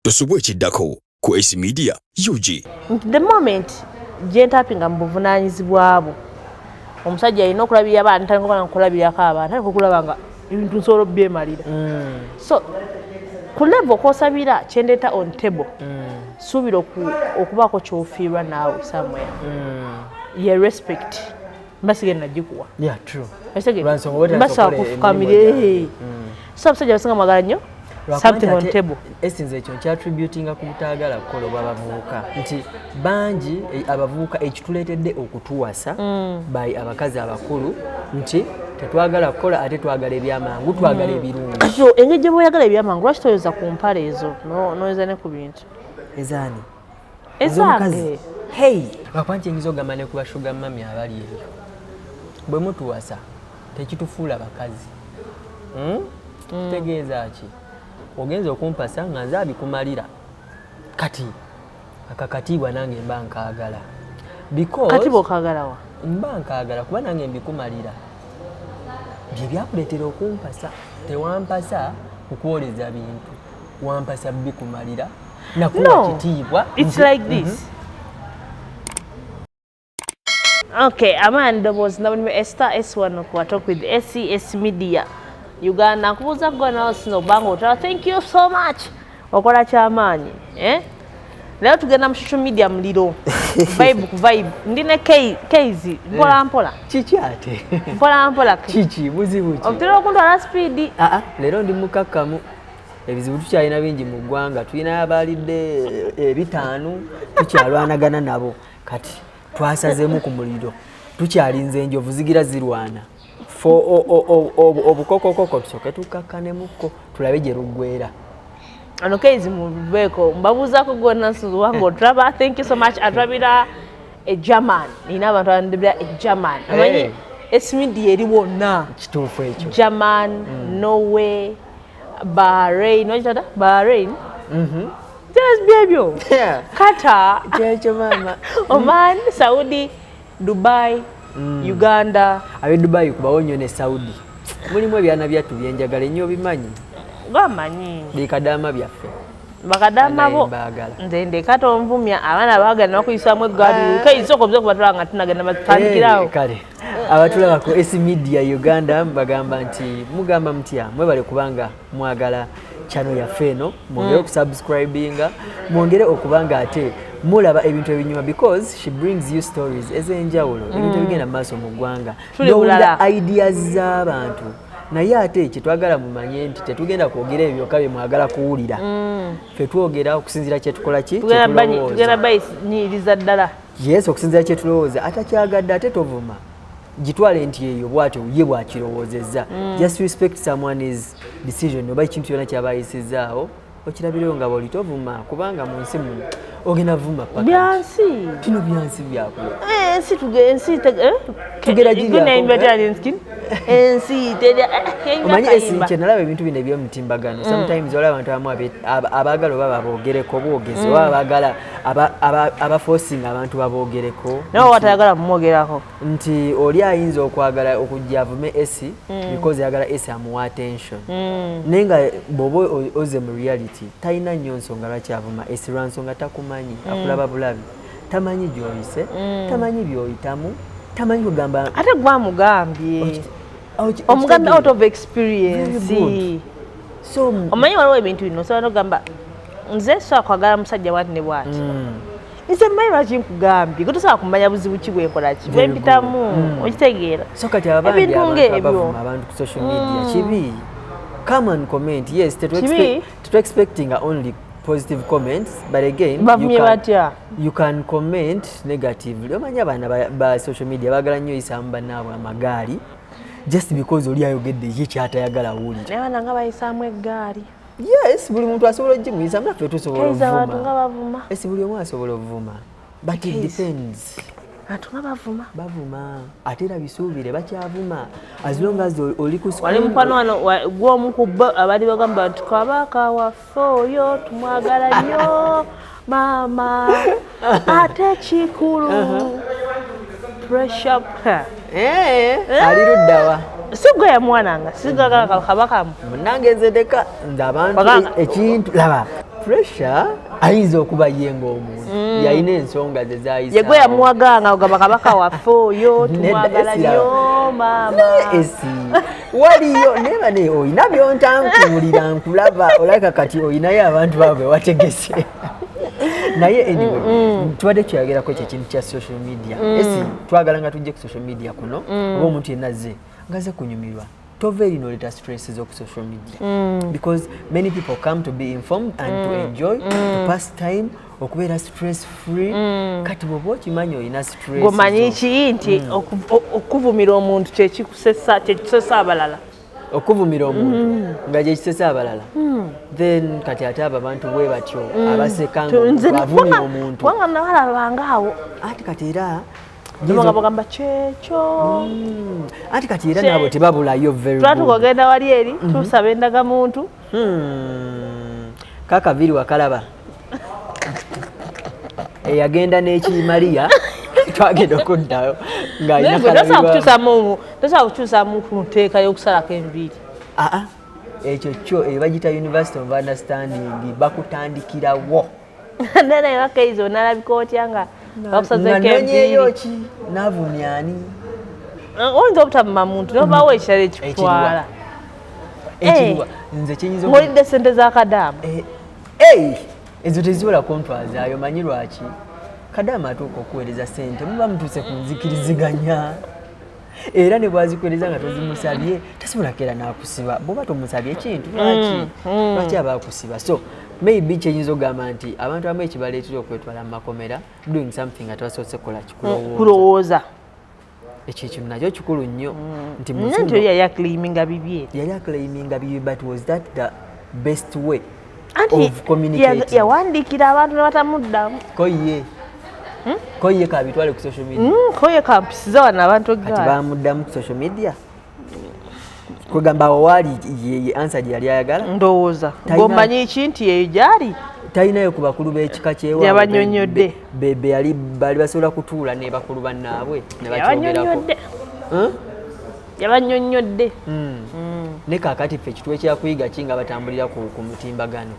Tosubwe ekiddako ku AC Media UG. The moment gyentapinga mu buvunaanyizibwa abo omusajja alina okulabirira abantu tangoba nkulabirako abantu ariko okulaba nga ebintu nsobola byemalira so ku level kosabira kyendeta on table suubira okubaako kyofiirwa naawe somewhere ye respect mbasige nagikuwa mbasa kufukamire so omusajja basinga mwagala nnyo something on table. Esinze ekyo kyattributinga ku butaagala kukola bw'abavubuka nti bangi abavubuka ekituleetedde okutuwasa by abakazi abakulu nti tetwagala kukola ate twagala ebyamangu twagala ebirungi. So engeri gye bw'oyagala ebyamangu lwaki toyeza ku mpale ezo noyeza ne ku bintu ezaani ezange hey bakwanti enyiza ogamba ne ku bashuga mami abali ebyo bwe mutuwasa tekitufuula bakazi kitegeeza ki ogenza okumpasa nga nze abikumalira kati akakatibwa nange mba nkaagala kati bw'okaagalawa mba nkaagala kuba nange mbikumalira bye byakuleetera okumpasa tewampasa kukwoleza bintu wampasa bikumalira nakuwa kitiibwa. It's like this. Okay, Amanda was now Esther S1 Okuwa talk with AC Media Uganda kubuza gona osino bango. Thank you so much okola kyamaanyi leo tugenda mu social media mliro vibe ndine Kayz mpola chichi ate mpola chichi buzibu chi otero kundwala speed lero ndi mukakkamu ebizibu tukyalina bingi mu ggwanga tulina abalidde ebitaanu tukyalwanagana nabo kati twasazeemu ku muliro tukyalinze enjovu zigira zirwana obukokokoko tusooke tukakkanemuko tulabe gye luggwera. Ano Kayz mubeko mbabuzaako gonna nsuzu wange otraba. Thank you so much. Atrabira a German nina abantu abandibira a German amanyi AC Media eri wonna kituufu ekyo German Norway Bahrain wajata Bahrain just byebyo Qatar kyekyo mama Oman Saudi Dubai Uganda abe Dubai kubawo nnyo ne Saudi mulimu ebyana byattu byenjagala ennyo bimanyi gamanyi Bakadama byaffe Bakadama bo nze ndekata onvumya abaana baagala nakuyisaamu eggaali Kayz okobye kubatula nga tunagenda batandikirawo kale abatulaba ku AC Media Uganda bagamba nti mugamba mutya mwebale kubanga mwagala channel yaffe eno mwongere okusubscribinga mwongere okubanga ate mulaba ebintu ebinyuma because she brings you stories ez'enjawulo ebintu ebigenda mu maaso mu ggwanga n'owulira ideas z'abantu naye ate kyetwagala mumanye nti tetugenda kwogera ebyoka bye mwagala kuwulira ffe twogera okusinziira kyetukola ki tugenda bayiriza ddala yes okusinziira kyetulowooza atakyagadde ate tovuma gitwale nti eyo bwatyo ye bwakirowoozezza just respect someone's decision oba ekintu kyonna kyabayisizaawo okirabireyo nga bwoli tovuma kubanga mu nsi mu ogenda vuma paka byansi kino byansi byakula omanyi ensi kyenalaba ebintu bino ebyomutimbagano sometimes olaba abantu abamu abaagala oba baboogereko bwogezi oba baagala abaforcing abantu baboogereko nawe watayagala kumwogerako nti oli ayinza okwagala okujja avume esi because yagala esi amuwa attention naye nga bw'oba oze mu reality talina nnyo nsonga lwaki avuma esi lwa nsonga takumanyi akulaba bulabi tamanyi gy'oyise tamanyi by'oyitamu tamanyi kugamba ate gwamugambye omugambye out of experience so omanyi waliwo ebintu bino osobola nogamba nze so akwagala musajja bwati ne bwati nze mmanyi lwaki nkugambye kutosobola kumanya buzibu ki bwenkola ki bwempitamu okitegeera so kati abantu ku social media kibi come and comment yes expecting only positive comments but again you can comment negatively omanya abaana ba social media bagala nnyo yisaamu bannaabwe amagaali just because oli ayogedde ye kyatayagala awulira naye abaana nga bayisaamu eggaali yes buli muntu asobola ogimuyisaamu naffe tusobola ovuma esi buli omu asobola ovuma but it depends abantu nga bavuma ate era bisuubire bakyavuma as long as oli ku wali mukwano wano gw'omu ku bo abali bagamba nti kabaka waffe oyo tumwagala nnyo maama ate kikulu pressure ali luddawa sigwe yamwananga sigagala kabakamu munange nze deka nze abantu ekintu laba pressure ayinza okuba yenga omuntu yalina ensonga ze zayisa yegwe yamuwaganga ogamba kabaka waffe oyo tumwagala nnyo maama esi waliyo neba ne oyina byontankuulira nkulaba olabika kati oyinayo abantu baabwe wategese naye anyway tubadde kyagerako kyekintu kya social media esi twagala nga tujje ku social media kuno oba omuntu yenna azze ngaze kunyumirwa tove inoleta stress z'oku social media because many people come to be informed and to enjoy to pass time okubeera stress free kati bwoba okimanyi olina stress gomanyi ki nti okuvumira omuntu kyekikusesa abalala okuvumira omuntu nga gyekisesa abalala then kati ate abo abantu bwe batyo abasekanga bavumira omuntu kubanga nabalabangaawo ati kati era bagamba kyekyo ati kati era nabo tebabulayo very good tukogenda wali eri tusaba endagamuntu kakaviri wakalaba eyagenda n'ekimaliya twagenda okuddayo tosobola kukyusamu ku nteeka y'okusalako enviiri ekyo kyo bagita University of Understanding bakutandikirawo naye Kayz onalabika otya nga bakusazeko enviiri ki navumyani oyinza obutavuma muntu nobawo ekirala ekikutwala nze kiyinza ng'olidde sente za Kadama ezo tezisobola kuntwazaayo manyi lwaki Kadama atuuka okuweereza sente muba mutuuse ku nzikiriziganya era ne bwazikuweereza nga tozimusabye tasobola keera n'akusiba bw'oba tomusabye ekintu lwaki aba akusiba so maybe kyenyinza okugamba nti abantu abamu ekibaleetera okwetwala mu makomera doing something nga tebasoose kukola kulowooza ekyo ekintu nakyo kikulu nnyo nti nti yali aclaiminga bibye but was that the best way of communicating yawandiikira abantu ne batamuddamu koye kabitwale ku social media koye kampisiza wano abantu kati bamuddamu ku social media kugamba waali ye answer gye yali ayagala ndowooza ng'omanyi ki nti eyo gyali talinayo ku bakulu b'ekika kyewa yabanyonyodde bebe yali bali basobola kutuula ne bakulu bannaabwe ne bakyogerako yabanyonyodde ne kaakati ffe kitu ekyakuyiga ki nga batambulira ku mutimbagano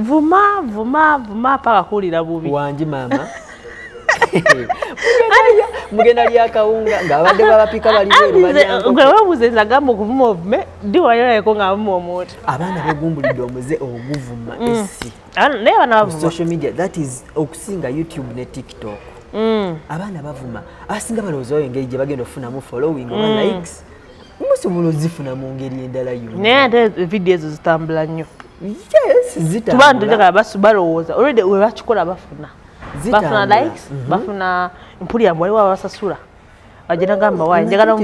vuma paka kuwulira bubi wangi maama mugenda lyakawunga ng'abadde babapika baliwebuuza gamba okuvuma ovume ndiwayonayeko ng'avuma omuntu abaana begumbulidde omuze oguvuma esi naye abaana bavuma social media that is okusinga YouTube ne TikTok abaana bavuma asinga balowoozayo engeri gye bagenda okufunamu following oba likes musobola ozifuna mu ngeri endala yonna naye ate vidiyo ezo zitambula nnyo zitambula tubantu balowooza already we bakikola bafuna likes bafuna mpulira mbwe waliwo abasasula agenda gamba wayi njagala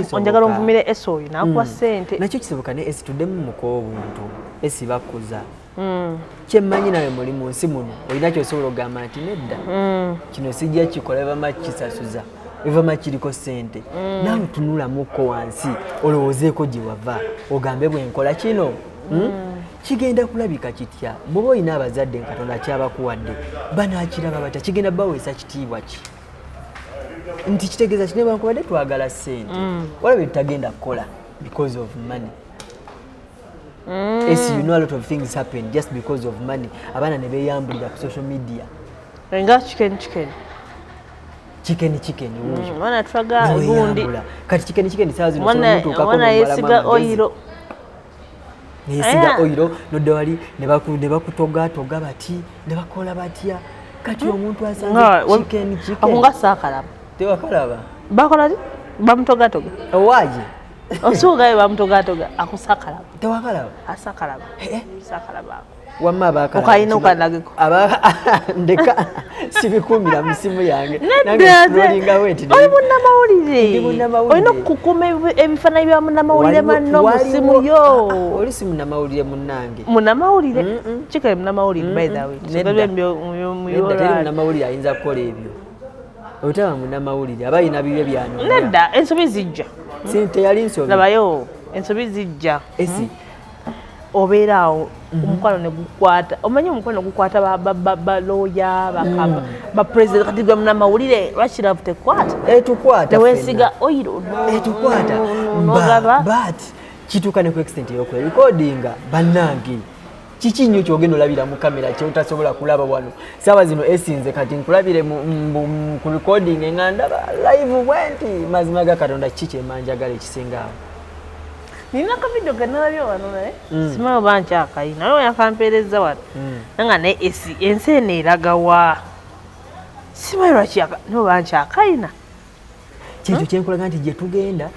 onvumire esoyi nakuwa ssente nakyo kisoboka ne esi tuddemu muko obuntu esi bakuza kyemmanyi nawe muli mu nsi muno olina kyosobola okugamba nti nedda kino sijja kikola evama kisasuza evama kiriko ssente naawe tunulamuko wansi olowoozeeko gye wava ogambe bwe nkola kino kigenda kulabika kitya bw'oba olina abazadde Katonda kyabakuwadde banaakiraba batya kigenda baweesa kitiibwa ki nti kitegeeza kine bankubadde twagala ssente walabe tutagenda kukola because of money you know a lot of things happen just because of money abaana ne beeyambulira ku social media nga chicken mwana twaga gundi kati chicken saa zino mwana yesiga oyiro yesiga oyiro nodda wali ne bakutoga bati ne bakola batya kati omuntu asanze chicken akunga saakalaba tewakalaba bakola ki bamutogatoga owaaje osuugayo bamutogatoga akusakalaba tewakalaba asakalaba sakalaba wamma bakala okayina okanageko ndeka sibikumira musimu yange nange scrollinga weti oli munnamawulire olina okukuma ebifaananyi bya munnamawulire manno mu simu yo oli si munnamawulire munnange munnamawulire kikale munnamawulire by the way teri munnamawulire ayinza kukola ebyo otaba munnamawulire aba ayina bibye byano nedda ensobi zijja teyali nsobi labayo ensobi zijja esi obeera awo omukwano ne gukwata omanyi omukwano gukwata balooya bapresident kati gwe munnamawulire lwakiravu tekwata etukwata neweesiga oyiro etukwata but kituuka ne ku extent y'okurecordinga bannange kiki nnyo kyogenda olabira mu kamera kyotasobola kulaba wano saawa zino esinze kati nkulabire ku recording nga ndaba live bwenti mazima ga Katonda kiki kyemanjagala ekisinga awo nina akavidiyo ganalabyo wano naye simanyi oba nkyakayina naye yakampeereza wano nanga naye ensi eno eraga wa simanyi lwaki naye oba nkyakayina kyekyo kyenkulaga nti gye tugenda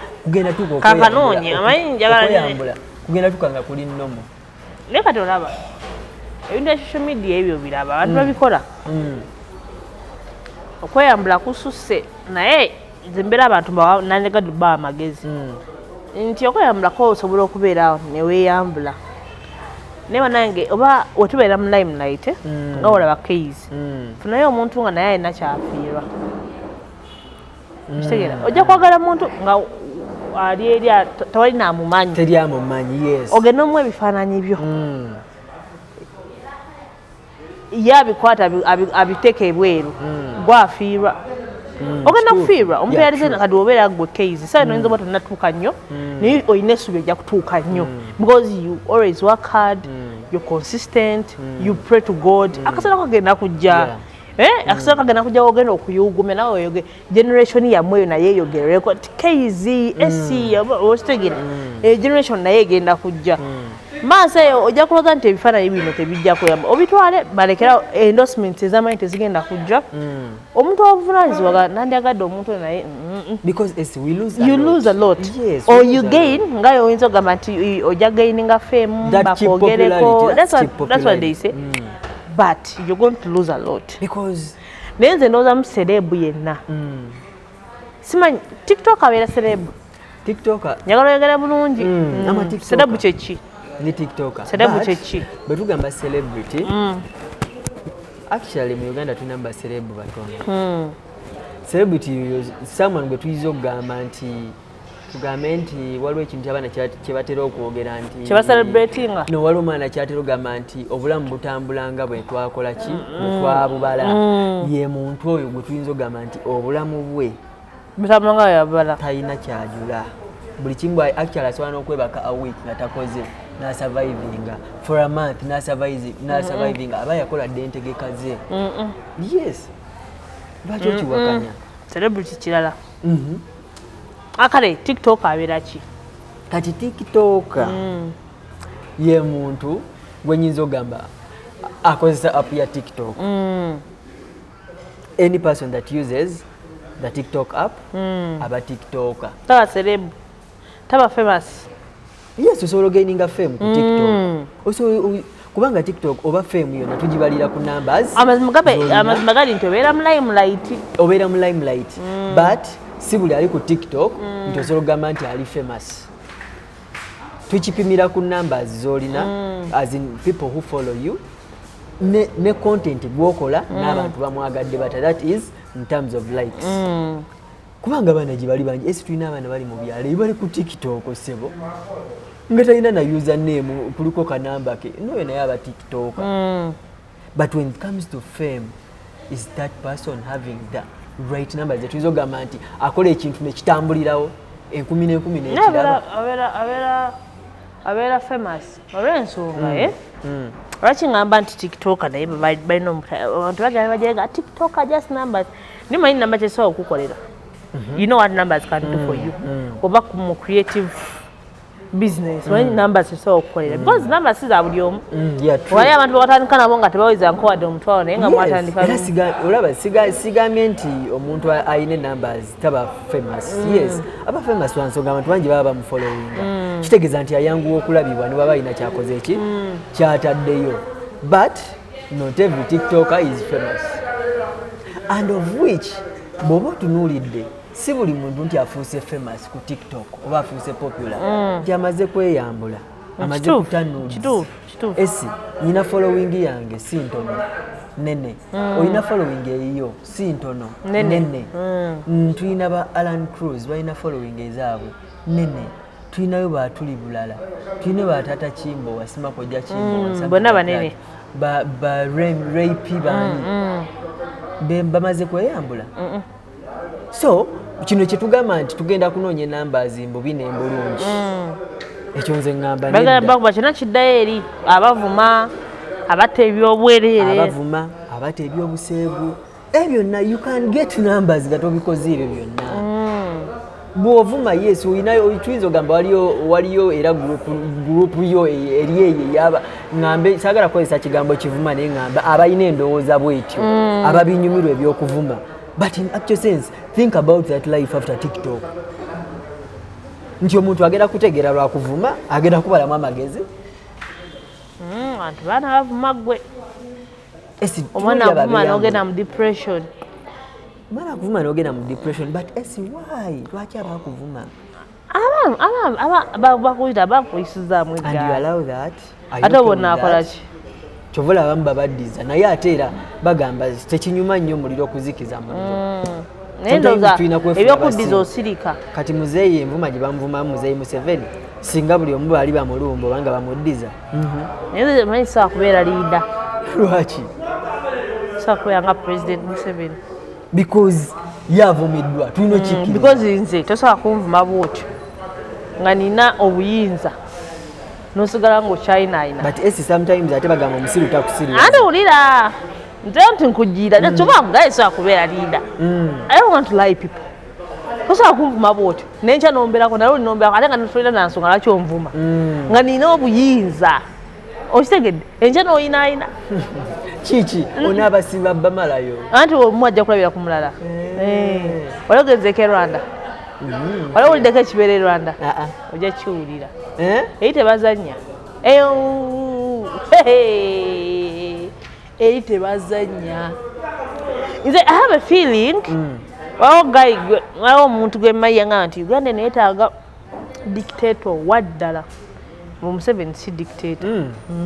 tuka kakanoonye amanyi njagala kugenda tukanga kuli nnomo naye kati olaba ebintu bya social media ebyo biraba abantu babikola okweyambula kususse naye nze mbeera abantu nanegadu ba amagezi nti okweyambulako osobola okubeera awo neweeyambula naye banange oba wetubeera mu limelight nga olaba Kayz funayo omuntu nga naye alina kyafiirwa kitegeera ojja kwagala muntu nga ali eri tewali naamumanyi teri amumanyi yes ogenda omuwa ebifaananyi byo ye abikwata abiteeka ebweru gwafiirwa ogenda kufiirwa omuntu yalize kati obeera gwe Kayz saa noyinza oba tonnatuuka nnyo naye olina essuubi ojja kutuuka nnyo because you always work hard you're consistent you pray to God akaseera kagenda kujja akaseera kagenda kujja ogenda okuyugumya nawe oyoge generation yammwe eyo naye eyogerereko ti Kayz esi okitegera generation naye egenda kujja maaso eyo ojja kulooza nti ebifaananyi bino tebijja kuyamba obitwale balekera endorsement ez'amanyi tezigenda kujja omuntu obuvunaanyizibwa nandyagadde omuntu naye because you lose a lot yes, or you gain nga oyinza ogamba nti ojja gaininga fame bakwogereko that's what they say but you're going to lose a lot because naye nze ndowooza mu serebu yenna simanyi tiktok abeera serebu njagala oyogera bulungi serebu kyeki ni tiktoker serebu kyeki bwe tugamba celebrity actually mu Uganda tulina ba celebu batono celebrity someone gwe tuyiza okugamba nti tugambe nti waliwo ekintu abaana kye batera okwogera nti kye baselebratinga no waliwo omwana kyatera okugamba nti obulamu butambulanga bwe twakola ki bwe twabubala ye muntu oyo gwe tuyinza okugamba nti obulamu bwe butambulanga yabala talina kyajula buli kimu actually asobola n'okwebaka a week nga takoze n'asurvivinga for a month n'asurvivinga aba yakola dde entegeka ze yes lwaki okiwakanya celebrity kirala akale tiktok abeera ki kati tiktok ye muntu gwenyinza ogamba akozesa app ya tiktok any person that uses the tiktok app aba tiktoker taba celebu taba famous yes osobola ogaininga fame ku tiktok kubanga tiktok oba fame yonna tugibalira ku numbers amazima gali nti obeera mu limelight but si buli ali ku tiktok nti osobola okugamba nti ali famous tukipimira ku numbers z'olina as in people who follow you ne content gwokola n'abantu bamwagadde bata that is in terms of likes kubanga abaana gye bali bangi esi tulina abaana bali mu byalo bali ku tiktok sebo nga talina na username kuliko kanamba ke noyo naye aba tiktok but when it comes to fame is that person having the right numbers tuyinza okugamba nti akola ekintu nekitambulirawo 10 nekirala abeera famous olw'ensonga lwaki ngamba nti tiktoker naye balina abantu bagamba bajega tiktoker just numbers nimanyi namba kyesobola okukolera you know what numbers can do for you oba mu creative business manyi numbers kyesobola okukolera because numbers si za buli omu wali abantu bakatandika nabo nga tebaweza nkowadde omutwalo naye nga mwatandika olaba sigambye nti omuntu alina numbers taba famous yes aba famous wansonga abantu bangi baba bamufollowinga kitegeeza nti ayanguwa okulabibwa ne baba alina kyakoze eki kyataddeyo but not every tiktoker is famous and of which bw'oba otunuulidde si buli muntu nti afuuse famous ku tiktok oba afuuse popular nti amaze kweyambula amaze kutanuuzi esi nyina following yange si ntono nene olina following eyiyo si ntono nene tulina ba Alan Cruz balina following ezaabwe nene tulinayo baatuli bulala tulina baatata kimbo wasima kojja kimbo bonna banene ba Ray P bani bamaze kweyambula so kino kye tugamba nti tugenda kunoonya numbers mbubi n'embulungi ekyo nze ngamba bagamba kuba kina kiddayo eri abavuma abatta ebyobwereere abavuma abatta ebyobuseegu ebyo byonna you can get numbers nga tobikoze ebyo byonna bw'ovuma yes oyinayo tuyinza ogamba waliyo era gurupu yo eri eyo yaba ngambe saagala kukozesa kigambo kivuma naye ngamba abalina endowooza bwetyo ababinyumirwa ebyokuvuma but in actual sense think about that life after TikTok nti omuntu agenda kutegeera lwakuvuma agenda kubalamu amagezi anti baana bavuma gwe omwana avuma n'ogenda mu depression mwana akuvuma n'ogenda mu depression but why lwaki abakuvuma bakuyita bakuyisizaamu and you allow that ate bonna akola ki kyovola abamu babaddiza naye ate era bagamba tekinyuma nnyo omuliro okuzikiza muliro naye ndowooza ebyokuddiza osirika kati muzeeyi envuma gye bamuvumamu muzeeyi Museveni singa buli omu baali bamulumba obanga bamuddiza naye manyi saa kubeera liida lwaki saa kubeera nga president Museveni because yavumiddwa tulina okikkiriza because nze tosobola kunvuma bwotyo nga nina obuyinza nosigala ng'okyayinaayina but sometimes ate bagamba omusiru takusirira ate wulira nti nkugira kyoba mugaye sobola kubeera liida I don't want to lie people tosobola kunvuma bwotyo nenkya nomberako naye olinomberako ate nga notolina nansonga lwaki onvuma nga nina obuyinza okitegedde enkya noyinaayina kiki onaabasimba bamalayo anti omu ajja kulabira ku mulala wali ogenzeeko e Rwanda wali owuliddeko ekibeera e Rwanda ojja kiwulira eri tebazannya eri tebazannya nze I have a feeling waliwo omuntu gwe mmayi yangamba nti Uganda neetaaga dictator waddala Museveni si dictator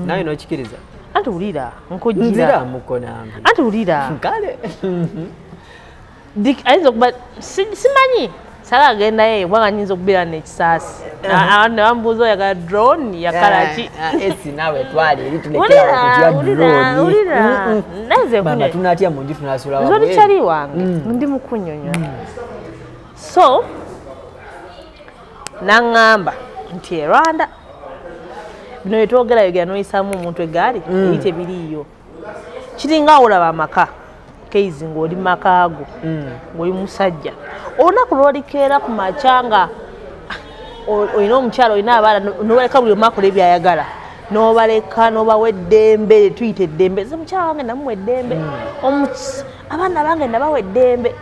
naye nokikiriza anti wulira nkugira anti wulira ayinza okuba simanyi sala agendayo kubanga nyinza okubeera nekisaasi ne bambuuza oyagala drone yakalaki esi nawe twali eri tulekera drone naye tunatya munju tunasula nze olikyali wange ndi mukunyonyola so naŋŋamba nti e Rwanda bino byetwogera yogera noyisaamu omuntu egaali eri tebiriiyo kiringa olaba amaka Kayz ng'oli makaago ng'oli musajja olunaku lwolikeera ku makya nga olina omukyalo olina abaana nobaleka buli omu akola ebyayagala n'obaleka n'obawa eddembe tuyita eddembe ze mukyala wange namuwa eddembe abaana bange nabawa eddembe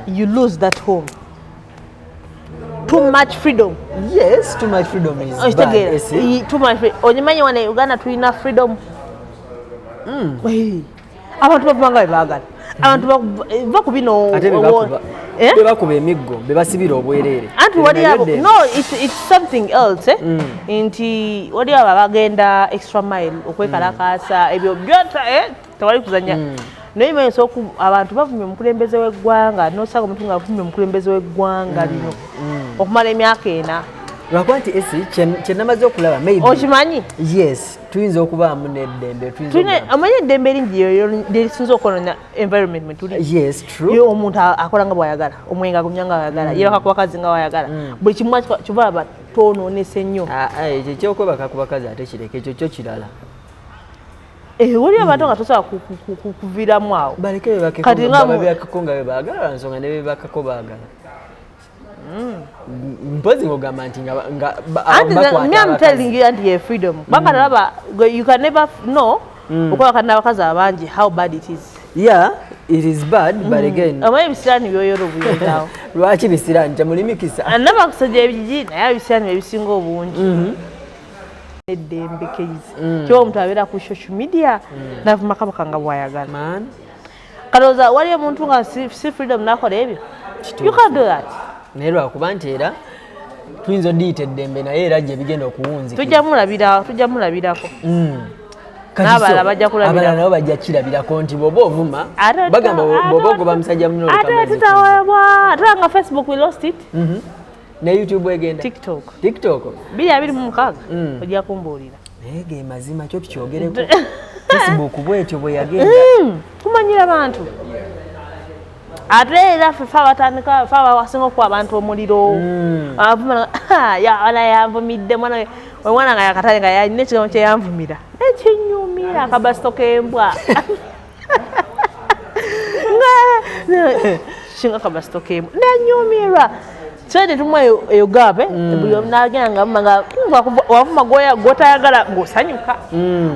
you lose that home too much freedom yes too much freedom is bad too much freedom onyimanyi wane Uganda tulina freedom abantu bavanga bebaagala abantu bakubino bebakuba emiggo bebasibira obwereere anti waliabo no it's something else nti waliabo abagenda extra mile okwekalakaasa ebyo byota tewali kuzanya naye manyiso abantu bavumye omukulembeze w'eggwanga nosanga omuntu nga avumye omukulembeze w'eggwanga lino okumala emyaka ena lwakuba nti kyenamaze okulaba maybe okimanyi yes tuyinza okubaamu n'eddembe omanyi eddembe eringi lyerisinza okwononya environment metuli yes true yo omuntu akola nga bwayagala omwenga agumya nga wayagala yebaka ku bakazi nga wayagala buli kimu kivalaba twonoonesa ennyo ekyo kyokwebaka ku bakazi ate kireka ekyo kyo kirala wali abantu nga tosobola kuviiramu awo baleke bebakako nga bebaagala nsonga ne bebakako baagala mpozi ngogamba nti I'm telling you anti freedom baka laba you can never know okola kana bakazi abangi how bad it is yeah it is bad but again amaye bisirani byoyoro buyitawo lwaki bisirani kyamulimikisa anaba kusajja ebijiji naye bisirani ebisinga obungi eddembe Kayz kyo omuntu abeera ku social media navuma kabaka nga bwayagala kalooza wali omuntu nga si freedom nakola ebyo you can do that naye lwakuba nti era tuyinza odiyita eddembe naye era gye bigenda okuwunzika tujja mulabirako n'abalala bajja kulabirako abalala nabo bajja kirabirako nti bw'oba ovuma bagamba bw'oba ogoba musajja muno ate tutawebwa ate nga Facebook we lost it ne YouTube egenda TikTok 2026 ojja kumbuulira naye ge mazima kyo tukyogereko Facebook bwetyo bwe yagenda kumanyira bantu ate era ffe abatandika ffe abasinga okuwa abantu omuliro abavuma ana yanvumidde omwana nga yakatale nga yalina ekigambo kye yanvumira ekinyumira akabasito k'embwa kinga akabasito k'embwa nenyumirwa so netumuwa eyo gape buli omu n'agenda nga wavuma gw'otayagala ng'osanyuka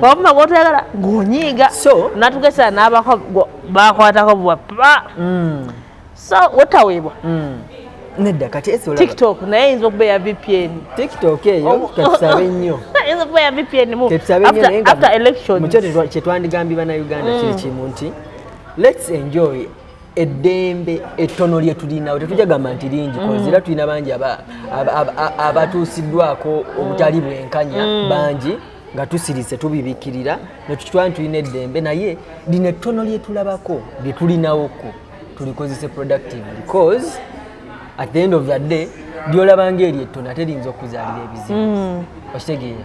wavuma gw'otayagala ng'onyiiga natugesera n'abako bakwatako bwappa so wetaweebwa nedda kati TikTok naye eyinza okuba eya VPN TikTok eyo katusabe nnyo eyinza okuba eya VPN after election kye twandigambye bannayuganda kiri kimu nti let's enjoy eddembe ettono lye tulinawo tetujagamba nti lingi era tulina bangi abatuusiddwako obutali bwenkanya bangi nga tusirise tubibikirira nekitwani tulina eddembe naye lino ettono lye tulabako lye tulinawoko tulikozese productive because at the end of the day lyolabanga eri ettono ate liyinza okuzaalira ebizibu okitegeera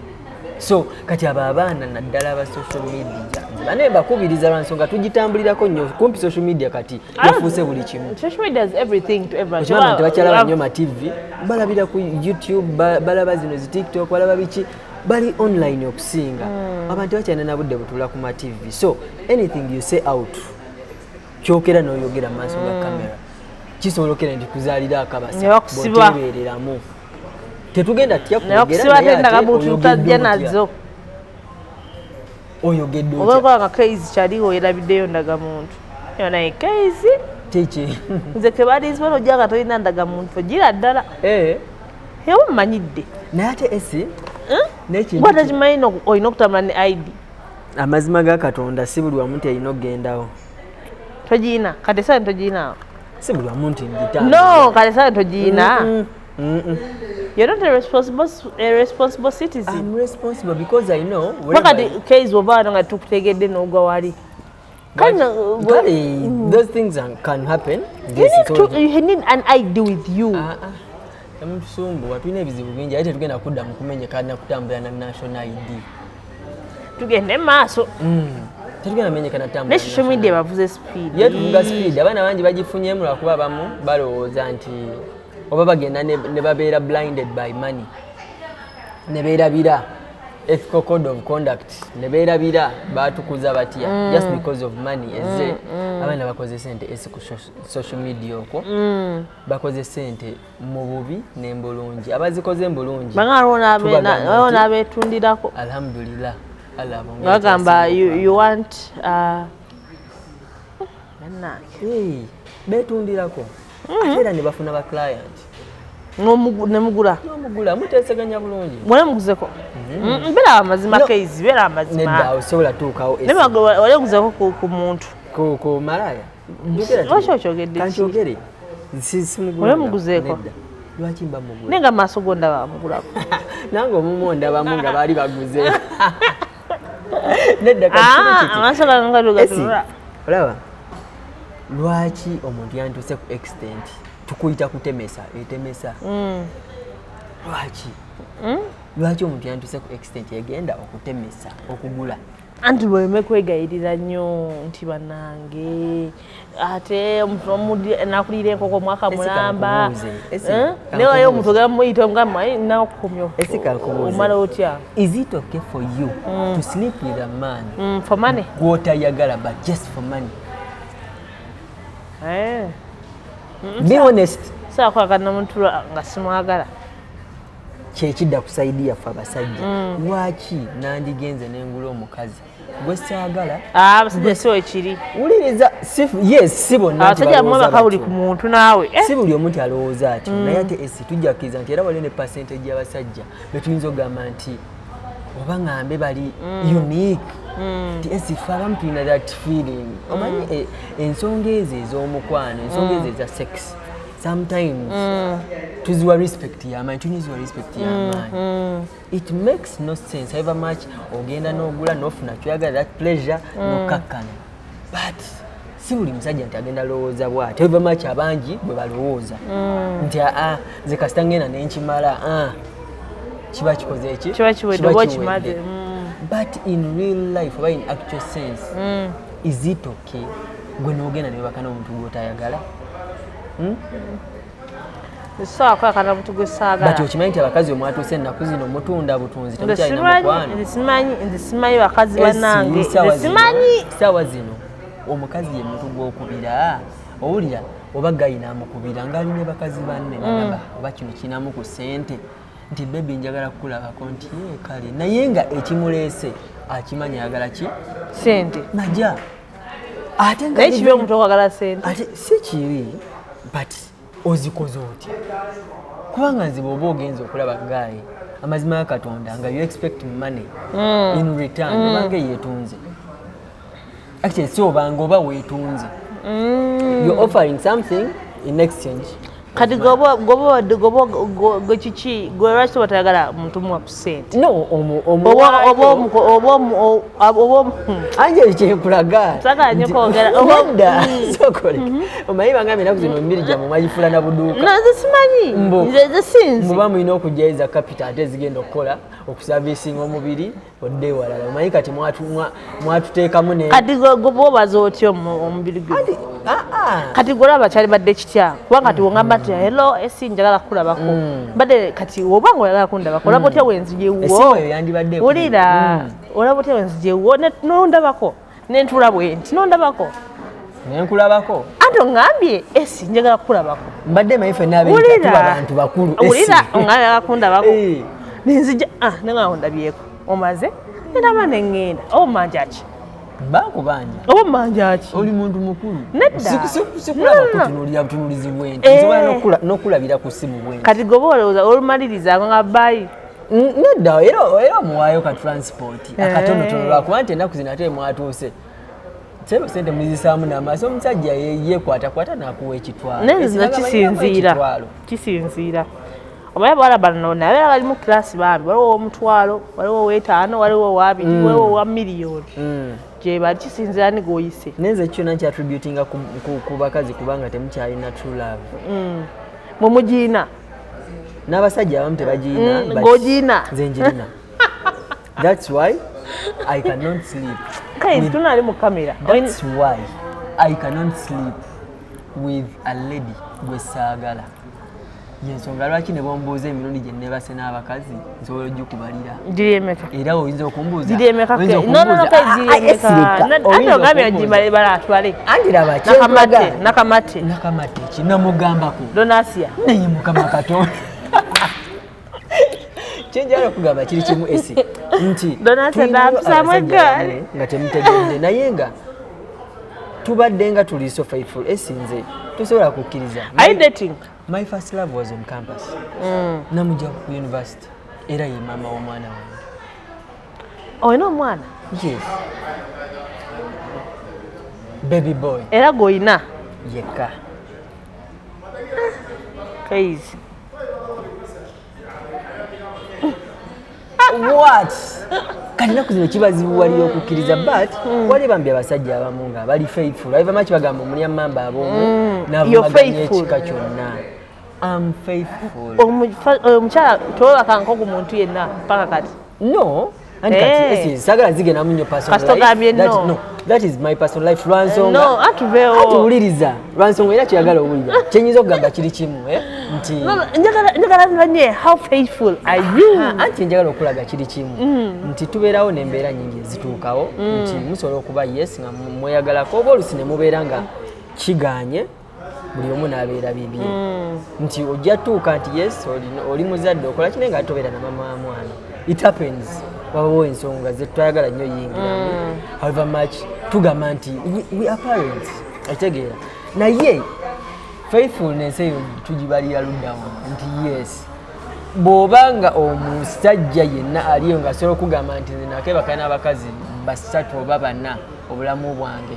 so kati abo abaana naddala aba social media nze bane bakubiriza lwa nsonga tugitambulirako nnyo kumpi social media kati yafuuse buli kimu okimanyi tebakyalaba nnyo ma TV balabira ku YouTube balaba zino zi TikTok balaba biki bali online okusinga abantu tebakyalina na budde butula ku ma TV so anything you say out kyokera n'oyogera mu maaso ga kamera kisobola okera nti kuzaalira akabasa bw'oteebereramu tetugenda tya kuyogeranaye nazo oyogedde oba nga Kayz kyaliwo yerabiddeyo ndagamuntu naye Kayz kiki nze kebalizi bano ojjanga tolina ndagamuntu ogira ddala ewa mmanyidde naye ate esi gwatakimanyi olina okutambula ne ID amazima ga Katonda si buli wamu nti alina okugendawo togiina kati esane togiinaawo si buli wamu nti no kati esane togiina You're not a responsible citizen. I'm responsible because I know. Wakati Kayz oba nga tukutegedde n'ogwa wali. Those things can happen. You need an ID with you. Emusumbu watulina ebizibu bingi ate tugenda kudda mu kumenyeka na kutambula na national ID. Tugende maaso. Tetugenda menyeka na tambula. Ne social media bavuze speed. Yetuvuga speed. Abaana bangi bagifunyemu lwakuba abamu balowooza nti oba bagenda ne babeera blinded by money ne beerabira ethical code of conduct ne beerabira batukuza batya just because of money ezze abaana bakoze sente esi ku social media okwo bakoze sente mu bubi n'embulungi abazikoze embulungi bangaalwo n'abeetundirako alhamdulillah bagamba you want beetundirako ate era ne bafuna ba client nemugula muteeseganya bulungi mwene muguzeko mbeera amazima Kayz beera amazima nedda osobola tuukawo wali oguzeko ku muntu ku malaya lwaki okyogedde kankyogere wali muguzeeko lwaki mba mugula naye nga maaso go ndaba mugulako nange omumu ondabamu nga baali baguzeeko nedda amaaso gangagatulula olaba lwaki omuntu yantuuse ku extent tukuyita kutemesa etemesa lwaki omuntu yantuuse ku extent yagenda okutemesa okugula anti bweme kwegayirira nnyo nti bannange ate nakulira enkoko omwaka mulamba newayo omuntu ogamuyita nakukomya omala otya is it okay for you to sleep with a man for money gwotayagala but just for money be honest saakwagana muntu nga simwagala kyekidda kusaidia yaffe abasajja lwaki nandigenze nengula omukazi gwe saagala abasajja siwo ekiri wuliriza yes si bonna abasajja mwe bakawuli ku muntu naawe si buli omu alowooza atyo naye ate esi tujja kukkiriza nti era waliwo ne percentage y'abasajja betuyinza okugamba nti oba ngambe bali unique nti esi fe abamu tulina that feeling omanyi ensonga ezo ez'omukwano ensonga ezo eza sex sometimes tuziwa respect y'amaanyi tunyiziwa respect y'amaanyi it makes no sense however much ogenda n'ogula n'ofuna kyoyagala that pleasure n'okkakkana but si buli musajja nti agenda lowooza bw'ati however much abangi bwe balowooza nti nze kasita ngenda nenkimala kiba kikoze eki kiba kiwedde oba okimadde but in real life oba in actual sense is it okay gwe n'ogenda ne babaka n'omuntu gw'otayagala Sawa kwa kana mtu gwesaagala. Bati okimanyi nti abakazi omwatuuse ennaku zino mutunda butunzi temukyalina mukwano. Simanyi bakazi bannange. Simanyi. Sawa zino omukazi ye muntu gw'okubira owulira oba gayina amukubira ng'ali ne bakazi banne nagamba oba kino kinamu ku ssente nti bebi njagala kukulabako nti ye kale naye nga ekimuleese akimanyi ayagala ki ssente najja ate naye kibi omuntu okwagala ssente ate si kibi but ozikoze otya kubanga nze bw'oba ogenza okulaba gayi amazima ya Katonda nga you expect money in return obanga yeetunze actually si obanga oba weetunze you're offering something in exchange. Kati gobo gochichi go lwaki batayagala muntu muwa ku ssente no obo anje kyekulaga sagala nyo kwogera obodda sokole omanyi bangambe naku zino mbiri jamu mwagifula na buduuka naze simanyi nze sinzi muba mulina okujaiza capital ate zigenda okukola okusavisinga omubiri odde ewalala omanyi kati mwatuteekamu ne kati gobo obaza otya omubiri gwe kati gwe olaba kyali badde kitya kubanga kati wongamba nti hello esi njagala kukulabako badde kati obanga oyagala kundabako olaba otya wenzijewuwo wulira olaba otya wenzijewuwo nondabako nentula bwenti nondabako nenkulabako ate ongambye esi njagala kukulabako mbadde mayife nabetuba abantu bakulu wulira ongambye agala kundabako nenzija nenga ondabyeko omaze nendaba nengenda oba manjaki bakubanja oba manjaki oli muntu mukulu nedda sikulaba kutunuulira butunuulizi bwenti nsobola n'okulabira ku ssimu bwenti kati goba olowooza olumaliriza nga bbayi nedda era omuwaayo ka transport akatonotono lwakuba nti ennaku zino ate mwatuuse sebo sente muzisaamu n'amaaso omusajja yeekwatakwata n'akuwa ekitwalo nezina kisinziira obaye bawala bano nabeera bali mu kirasi bambi waliwo ow'omutwalo waliwo ow'etaano waliwo ow'abiri waliwo owa miliyoni gye bali kisinziira ni g'oyise nenze kyonna nkyattributinga ku bakazi kubanga temukyalina true love mwe mugiina n'abasajja abamu tebagiina ng'ogiina nze njirina that's why I cannot sleep Kayz tunali mu kamera that's why I cannot sleep with a lady gwe saagala yensonga lwaki ne bombuuza emirundi gye neebase n'abakazi nsobola ogikubalira giri emeka era oyinza okumbuuza giri emeka ate ogambye agimale balatwale andiraba nakamate kinamugambako donasia naye mukama Katonda kyenjala okugamba kiri kimu esi nti donasamwegaali nga temutegedde naye nga tubadde nga tuli so faithful esi nze tosobola kukkiriza my first love was on campus namujja ku university era ye mama w'omwana wange olina omwana yes baby boy era goyina yekka Kayz what kati naku zino kibazibu waliyo okukkiriza but wali bambi abasajja abamu nga bali faithful aiva maki bagamba omulya mamba abomu navumaganya ekika kyonna I'm faithful omukyala towebakangako ku muntu yenna paka kati no and kati sagala zigenda mu nnyo personal life that is my personal life lwansonga atuwuliriza lwansonga era kyeyagala owulira kyenyinza okugamba kiri kimu nti njagala manye how faithful are you anti njagala okulaga kiri kimu nti tubeerawo n'embeera nyingi ezituukawo nti musobola okuba yes nga mweyagalako oba olusi ne mubeera nga kiganye buli omu n'abeera bibye nti ojja tuuka nti yes oli muzadde okola kine nga tobeera na mama wa mwana it happens wabawo ensonga zetwayagala nnyo yingiramu however much tugamba nti we are parents akitegeera naye faithfulness eyo tugibalira luddawo nti yes bw'obanga omusajja yenna aliyo ng'asobola okugamba nti nze nakebaka n'abakazi basatu oba bana obulamu bwange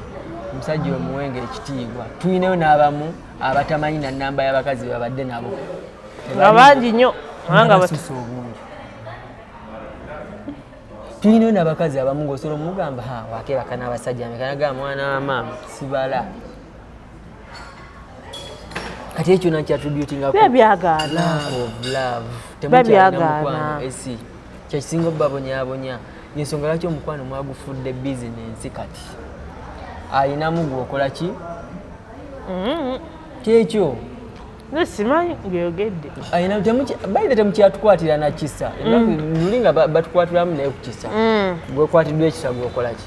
omusajja omuwenge ekitiibwa tuyineyo n'abamu abatamanyi na nnamba y'abakazi babadde nabo abangi nnyo basusa obungi tuyineyo n'abakazi abamu ng'osobola omugamba wakebaka n'abasajja mekanaga mwana wa maama sibala kati ekyo nakyattributingako temukyalinamukwano esi kyekisinga obabonyabonya yensonga lwaki omukwano mwagufudde bizinensi kati alinamu gwokola ki kyekyo Nesimanyi ngeyogedde. Ayina bayita temukyatukwatira na kisa. Nulinga batukwatiramu naye ku kisa. Gwe kwatiddwa ekisa gwokola ki?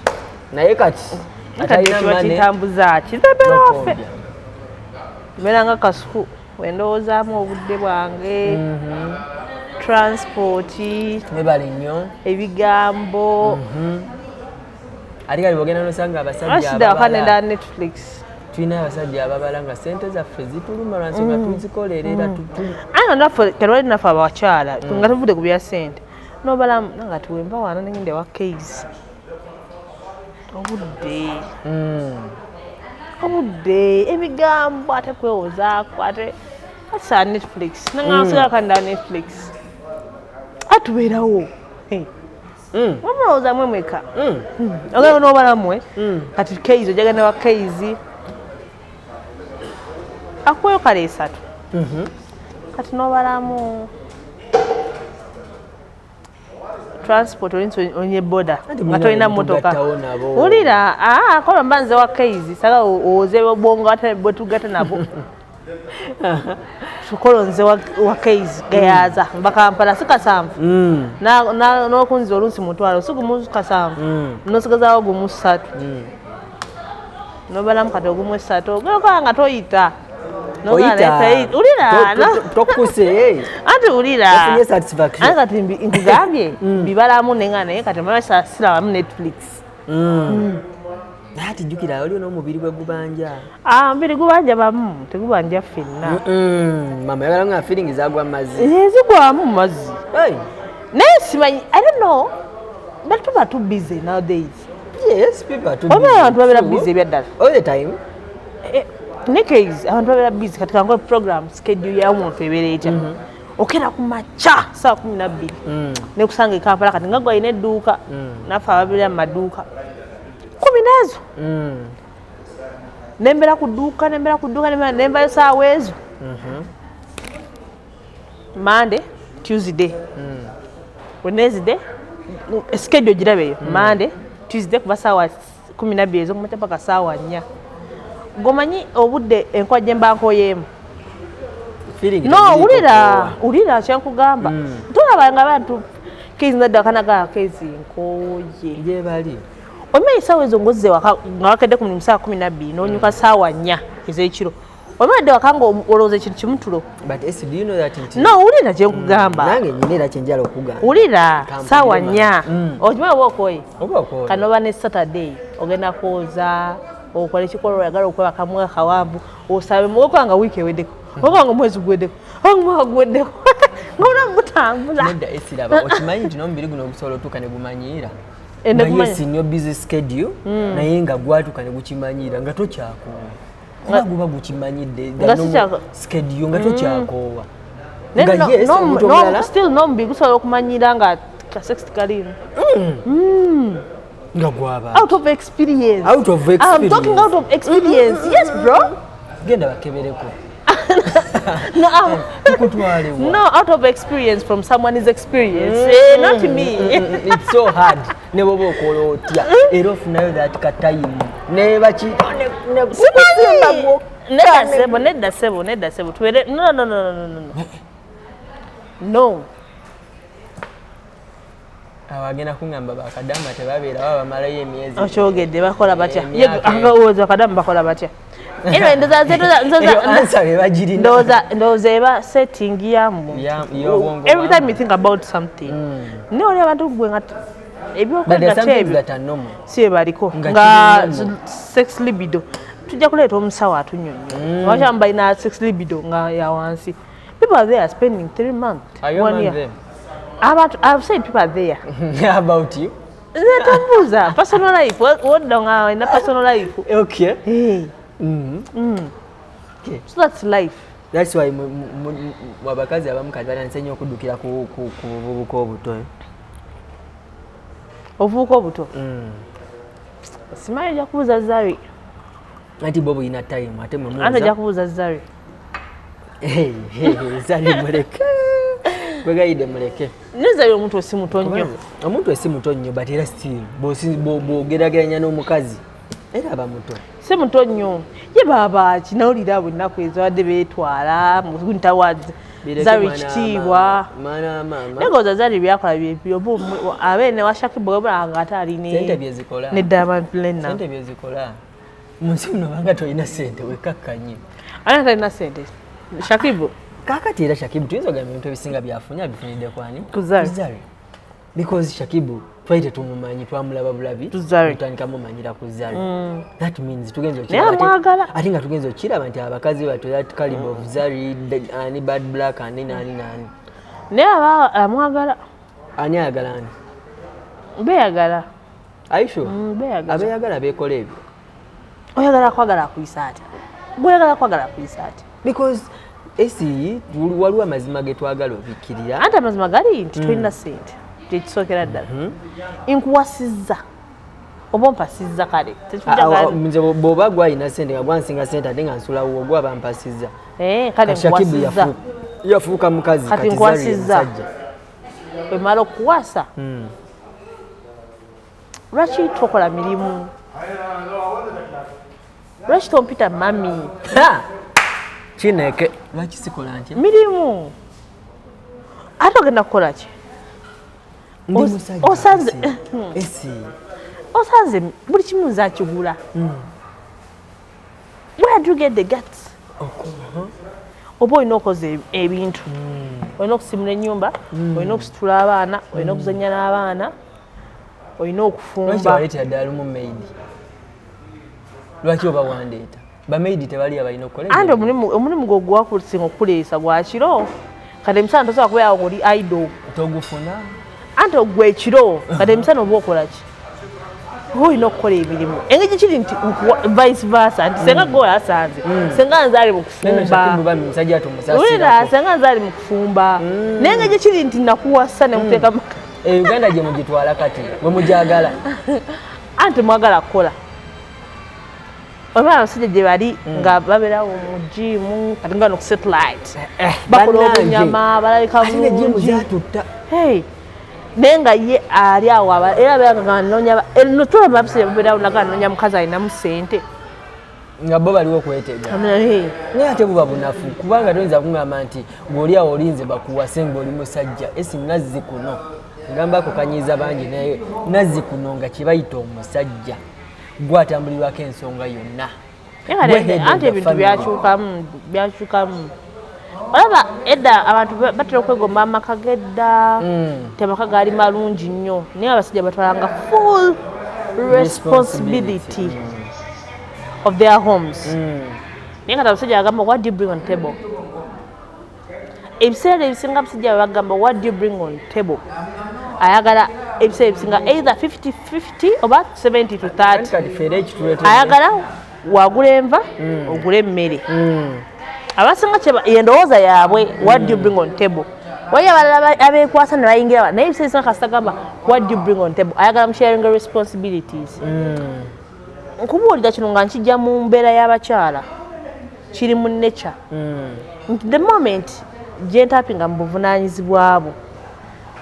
Naye kati atalina mane kitambuza kizaberafe. Meranga kasuku wendoozaamu obudde bwange. Transport. Mebali nnyo. Ebigambo. Ate kali bwogenda nosanga abasajja ababala. Akanenda Netflix. Tulina abasajja ababala nga ssente zaffe zituluma lwansonga tuzikolerera ano naffe kalwali naffe abakyala nga tuvudde ku bya ssente n'obalamu nga tuwemba wano nengende wa Kayz obudde ebigambo ate kwewozaako ate asa Netflix nangasigala kanda Netflix atubeerawo wamulowooza mwemweka ogenda n'obalamwe kati Kayz ojagenda wa Kayz akweyo kale 3 kati n'obalamu transport onye boda nga tolina mmotoka wulira kola mbanze wa Kayz sala oze obwongo ate bwetugata nabo tukola nze wa Kayz gayaza mbakampala sikasanvu n'okunziza olunsi mutwalo sigumu kasanvu n'osigazaawo gumu 3 n'obalamu kati ogumu 3 ogeokola nga toyita ulira tokuse ati ulira kati nkugambye bibalamu nenga naye kati mama sirabamu Netflix ati jjukira oli n'omubiri gwe gubanja omubiri gubanja bamu tegubanja ffenna mama yagala nga feeling zagwa mazzi zigwamu mazzi naye simanyi I don't know but tuba too busy nowadays. Yes, people are too busy. Abantu babeera busy ebyaddala all the time. Ne Kayz abantu babeera busy katika ngo program schedule ya omuntu ebeera etya okera ku macha saa 12 ne kusanga e Kampala kati nga gwalina edduuka nafa ababeera mu maduuka 10 nembera ku dduuka nembayo saawa ezo Monday Tuesday Wednesday schedule girabeyo Monday Tuesday kuba saawa 12 ezo kumacha paka saawa 4 gomanyi obudde enkwaje mbanko yemu no ulira kyankugamba tulabanga abantu Kayz ndadda kanaga Kayz nkoye je bali omanyi saawa ezo ngozze waka nga wakedde ku mulimu saa 12 n'onyuka saawa 4 ez'ekiro omadde wakanga olowooza ekintu kimutulo but do you know that no ulira kyenkugamba nange nyina era kyenjala okugamba ulira saawa 4 okimanyi oba okoye kanoba ne Saturday ogenda kwoza okola ekikolo oyagala okweba kamwe kawanvu osabe muokwanga wiiki eweddeko okwanga omwezi guweddeko omwaka guweddeko ng'ona mutambula nedda esiraba okimanyi nti n'omubiri guno ogusobola otuuka ne gumanyiira yes in your busy schedule naye nga gwatuuka ne gukimanyira nga tokyakoowa kuba guba gukimanyidde schedule nga tokyakoowa nga yes omuntu omulala still n'omubiri gusobola okumanyira nga kasexti kalimu out of experience. I'm talking out of experience. Yes, bro. Genda bakebereko. No, out of experience from someone's experience. Not me. It's so hard. Never walk otya. Era ofunayo that time. Never cheat. Nedda sebo. No. Abagenda kungamba Bakadama tebabeera baba bamalayo emyezi. Okyogedde bakola batya? Yego Bakadama bakola batya? Eno ndowooza eba setting yamu. Every time you think about something. Oli abantu gwe nga ebyokwega kyebyo si ebaliko nga sex libido tujja kuleeta omusawo atunyonyo abakyama balina sex libido nga ya wansi. People are there spending 3 months, 1 year. I've said people are there. How about you? That's personal life. What don't in a personal life? Okay. Hey. Okay. So that's life. That's why wabakazi abamukazi balansenyo okudukira ku buvubuka obuto. Ovubuka obuto. Simanyi jakubuza Zari. Anti bobo ina time ate mwe Ante jakubuza Zari. Hey, Zari muleke. Kwegayide muleke. Neza omuntu osimuto nnyo. Omuntu osimuto nnyo but era still bw'ogerageranya n'omukazi era aba muto si muto nnyo ye baba kinawulira bwennaku ezo badde beetwala mu Winter Awards zaaba ekitiibwa negooza zali byakola byebyo abeene wa Shakibu webulanga ate ali ne Diamond Plena sente byezikola mu nsi muno banga tolina sente wekakkanye ani talina sente Shakibu kakati era Shakibu tuyinza ogamba ebintu ebisinga byafunye abifunidde kwani Kuzari because Shakibu twali tetumumanyi twamulaba bulabi tutandika mumanyira ku Zari that means tugenze okiraba ate nga tugenze okiraba nti abakazi bato that caliber of Zari ani bad black ani nani naye aba amwagala ani ayagala ani beyagala aisho abeyagala bekola ebyo oyagala kwagala akuyisa ati gweyagala kwagala akuyisa ati because esi waliwo amazima ge twagala obikkirira anti amazima gali nti tulina sente kyekisookera ddala nkuwasizza oba ompasizza kale nze bw'oba gwalina sente nga gwansinga sente ate nga nsulawo gwaba mpasizza kale nkuwasizza yafuuka mukazi kati nkuwasizza wemala okuwasa lwaki tokola mirimu lwaki tompita mami kineke lwaki sikola ntya mirimu ate ogenda kukola ki osanze buli kimu nze akigula where do you get the guts oba olina okoza ebintu olina okusimula ennyumba olina okusitula abaana olina okuzannya n'abaana olina okufumba lwaki oba wandeeta bamaidi tebali abalina okukola andi omulimu gwe gwakusinga okuleesa gwa kiro kati emisana tosobola kubeera ng'oli idle togufuna anti ogwe ekiro kati emisana oba okola ki oba olina okukola emirimu engeri kiri nti vice versa nti senga gwe asanze senga nze ali mu kufumba senga nze ali mu kufumba naye engeri kiri nti nakuwasa ne muteeka Uganda gye mugitwala kati bwe mujagala anti mwagala kukola oba abasajja gye bali nga babeerawo mu jimu kati nga ku satellite bakola obunyama balabika bulungi naye nga ye ali awo era beeraga nonya tulaba abasajja babeerawo naga nonya mukazi alinamu ssente nga bo baliwo okwetega naye ate buba bunafu kubanga toyinza kungamba nti ng'oli awo olinze bakuwase ng'oli musajja esi nazzi kuno ngambako kanyiiza bangi naye nazzi kuno nga kibayita omusajja gwatambulirwako ensonga yonna anti ebintu byakyukamu olaba edda abantu batera okwegomba amaka gedda ti amaka gaali malungi nnyo naye abasajja batwalanga full responsibility of their homes naye kati abasajja bagamba what do you bring on table ebiseera ebisinga abasajja bagamba what do you bring on table ayagala ebiseera ebisinga either 50-50 oba 70-30 ayagala wagula enva ogula emmere abasinga endowooza yaabwe what do you bring on table wali abalala abeekwasa ne bayingira naye ebiseera ebisinga kasita gamba what do you bring on table ayagala musharing responsibilities nkubuulira kino nga nkijja mu mbeera y'abakyala kiri mu nature nti the moment gye ntapinga mu buvunaanyizibwabo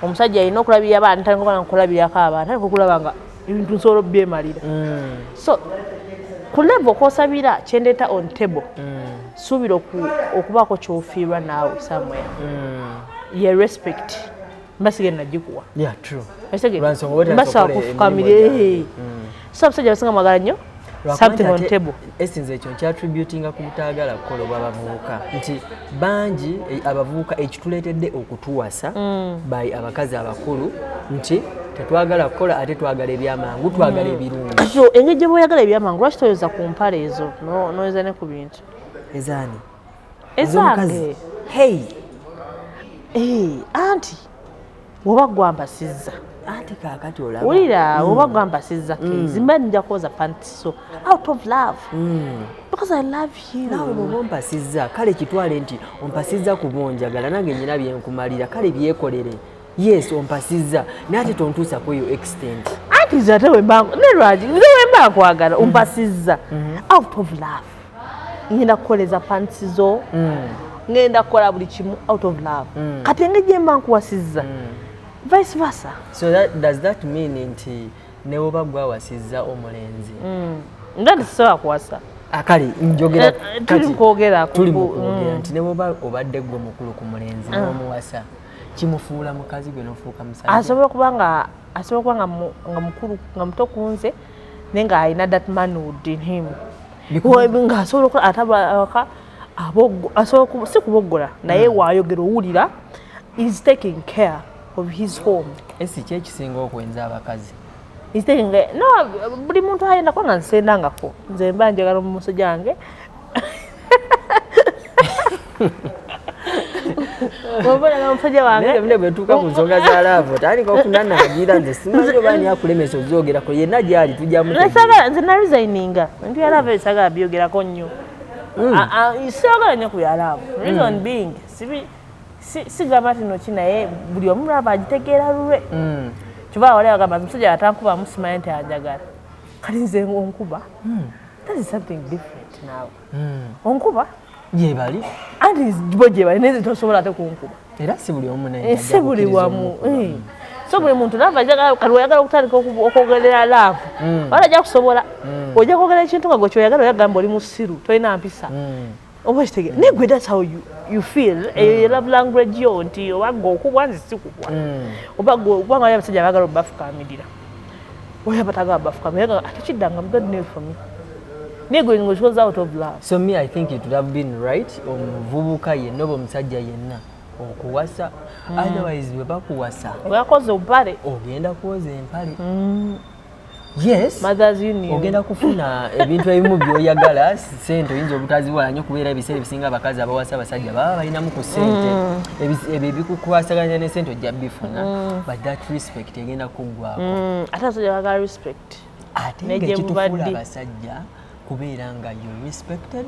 omusajja alina okulabirira abaana talinga nkulabirako abaana talinga okulaba nga ebintu nsobola obyemalira so ku level okosabira kyendeeta on table suubira okubaako kyofiirwa naawe somewhere ye respect mbasigenda nagikuwa mbasobola kufukamire so abasajja basinga mwagala nnyo something on table esinze ekyo nkyatributinga ku butaagala kukola obw'abavubuka nti bangi abavubuka ekituleetedde okutuwasa by abakazi abakulu nti tetwagala kukola ate twagala ebyamangu twagala ebirungi so engeri gye bw'oyagala ebyamangu lwaki toyeza ku mpale ezo noyeza ne ku bintu ezaani ezange anti woba gwampasizza ate kakati olaba wulira woba gwampasizza Kayz mba nja kwoza pantiso out of love because I love you nawe bwoba ompasizza kale kitwale nti ompasizza kuba onjagala nange nyina byenkumalira kale byekolere yes ompasizza naye ate tontuusa ku eyo extent anti nze ate wemba nkwagala ompasizza out of love ngenda kukoleza pantizo ngenda kukola buli kimu out of love kati engeri gye mba nkuwasizza vice versa so does that mean nti ne woba gwawasizza omulenzi Ndandi sawa kuwasa. Akali njogera tuli kwogera nti ne bwoba obadde gwe mukulu ku mulenzi n'omuwasa kimufuula mukazi gwe n'ofuuka musajja. Asobola kuba nga mukulu nga muto ku nze naye nga alina that manhood in him. Nga asobola okukola atabaka si kuboggola naye waayogera owulira is taking care of his home. Esi ki ekisinga okwenza abakazi? Buli muntu ayenda kuba nga nsendangako nze mba njagala mu musajja wange obonaga omusajja wange bwetuuka ku nsonga za laavu tandika okunanaagira nze simanyi oba ani akulemesa ozoogerako yenna gyali nze naresigninga nti yalaavu esagala byogerako nnyo siagala nnyo ku yalaavu reason being sigamba tino naye buli omu laba agitegeera lulwe Chuba wale agamba musajja atankuba musimanyi nti anjagala. Kali nze onkuba. That is something different now. Onkuba? Ye bali. Andi boje bali neze tosobola ate kunkuba. Era si buli omu naye. Si buli wamu. So buli muntu nava ajagala kali oyagala okutandika okwogerera laavu. Wala ajja kusobola. Ojja kwogera ekintu nga gwe kyoyagala oyagamba oli musiru tolina mpisa. Oba kitege. Negwe that's how you feel. Love language yo nti owago okubwa nzi sikubwa. Oba nga abasajja bagala obafukamirira. Oya bataga bafukamirira atachidanga I'm good news for me. Negwe ngo goes out of love. So me I think it would have been right omuvubuka yenna oba omusajja yenna okuwasa otherwise bwe bakuwasa. Oyakoze obale. Ogenda kuwoza empale. Yes. Mothers Union. Ogenda kufuna ebintu ebimu byoyagala sente oyinza obutaziwala nnyo kubeera ebiseera ebisinga abakazi abawasa abasajja baba balinamu ku sente ebyo ebikukwasaganya ne sente ojja bifuna but that respect egenda kuggwako. Ate abasajja bagala respect. Ate ng'ekitufuula abasajja kubeera nga you're respected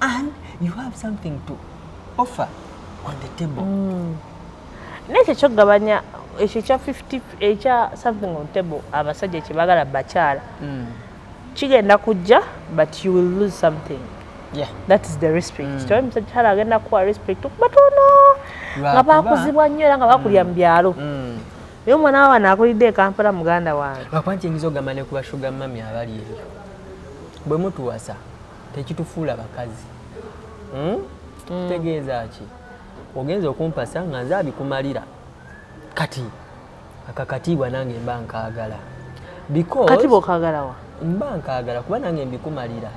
and you have something to offer on the table. Nekyo kyogabanya ekyo kya 50 ekya something on table abasajja kibagala bakyala kigenda kujja but you will lose something. Yeah. That is the respect. Toy musajja agenda kuwa respect batono nga bakuzibwa nnyo era nga bakulya mu byalo. Yo mwana wa nakulidde Kampala muganda wange. Bakwanti engizo gamane kuba sugar mami abali eyo. Bwe mutuwasa tekitufuula bakazi. Tegeeza ki? Ogenza okumpasa nga nze abikumalira. Kati akakatibwa nange mba nkaagala. Because katibo kaagala wa? Mba nkaagala kuba nange mbikumalira.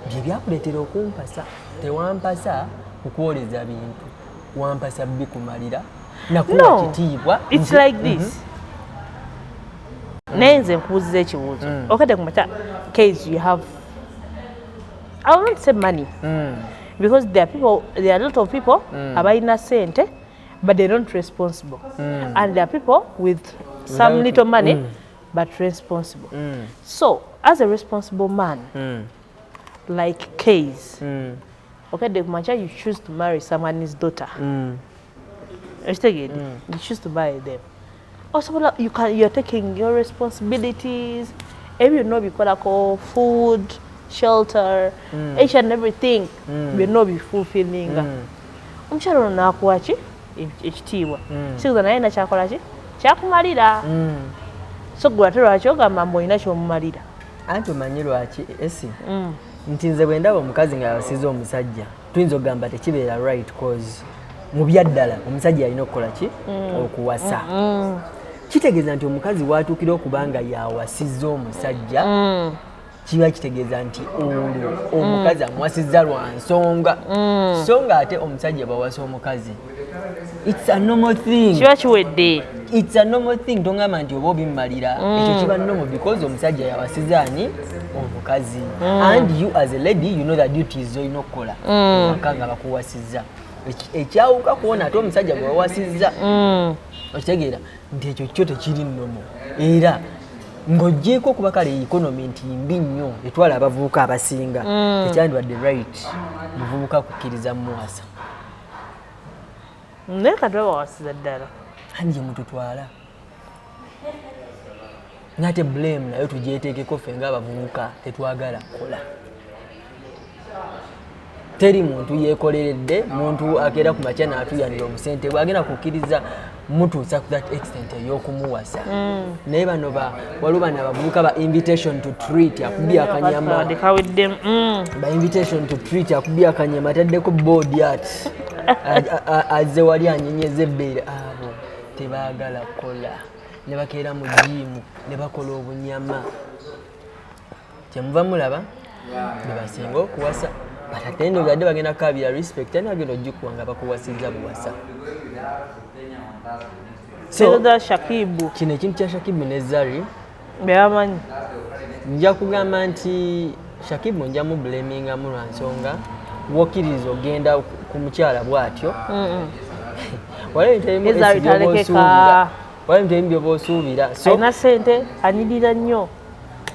Bye byakuleetera okumpasa. Tewampasa kukwoleza bintu. Wampasa bikumalira. Nakuwa kitiibwa. It's like this. Nenze nkubuuziza ekibuuzo. Okadde kumata Kayz you have I won't say money. Because there are a lot of people abayina sente but they don't responsible. And there are people with some little money but responsible. So as a responsible man like Kayz, okay, you choose to marry someone's daughter. You choose to marry them. Also, you're taking your responsibilities. Every you know because food, shelter, each and everything will not be fulfilling. Umcharo na kuachi ekitiibwa. Sizo naye na chakola ki? Chakumalira. So gwatero achoga mambo inacho mumalira. Anti omanyi lwaki esi. Nti nze bwe ndaba omukazi nga yawasiza omusajja tuyinza okugamba tekibeera right cause mu byaddala omusajja alina okukola ki? Okuwasa. Kitegeeza nti omukazi watuukira okubanga yawasizza omusajja kiba kitegeeza nti omukazi amuwasizza lwa nsonga. So nga ate omusajja bawasa omukazi. It's a normal thing. Kiba kiwedde. It's a normal thing. Tongamba nti oba obimmalira. Ekyo kiba normal because omusajja yawasizza ani? Omukazi. And you as a lady, you know the duties olina okukola. Wakanga bakuwasizza. Ekyawuka kuwona ate omusajja gwe wawasizza. Okitegeera nti ekyo kyo tekiri nnomo. Era ng'oggyeko okuba kale economy nti mbi nnyo etwala abavubuka abasinga tekyandibadde right muvubuka kukkiriza muwasa. Naye kati bawasiza ddala. Ani gye mututwala. Nate blame nayo tugyeteekeko ffe ng'abavubuka tetwagala kukola. teri muntu yekoleredde muntu agenda ku makya n'atuyanira omusente bw'agenda kukkiriza mutuusa ku that extent ey'okumuwasa naye bano waliwo bano abavubuka ba invitation to treat akubye akanyama ba invitation to treat akubye akanyama ataddeko board ati azze wali anyenyeza ebbeere abo tebaagala kukola ne bakeera mu jiimu ne bakola obunyama kyemuva mulaba be basinga okuwasa ate ndo gadde bagenda kukabira respect ani agenda ogikuwa nga bakuwasizza buwasa so Shakibu kino ekintu kya Shakibu ne Zari bebamanyi nja kugamba nti Shakibu nja mu blamingamu lwa nsonga wokkiriza ogenda ku mukyala bw'atyo waliwo ebintu ebimu byoba alina ssente anyirira nnyo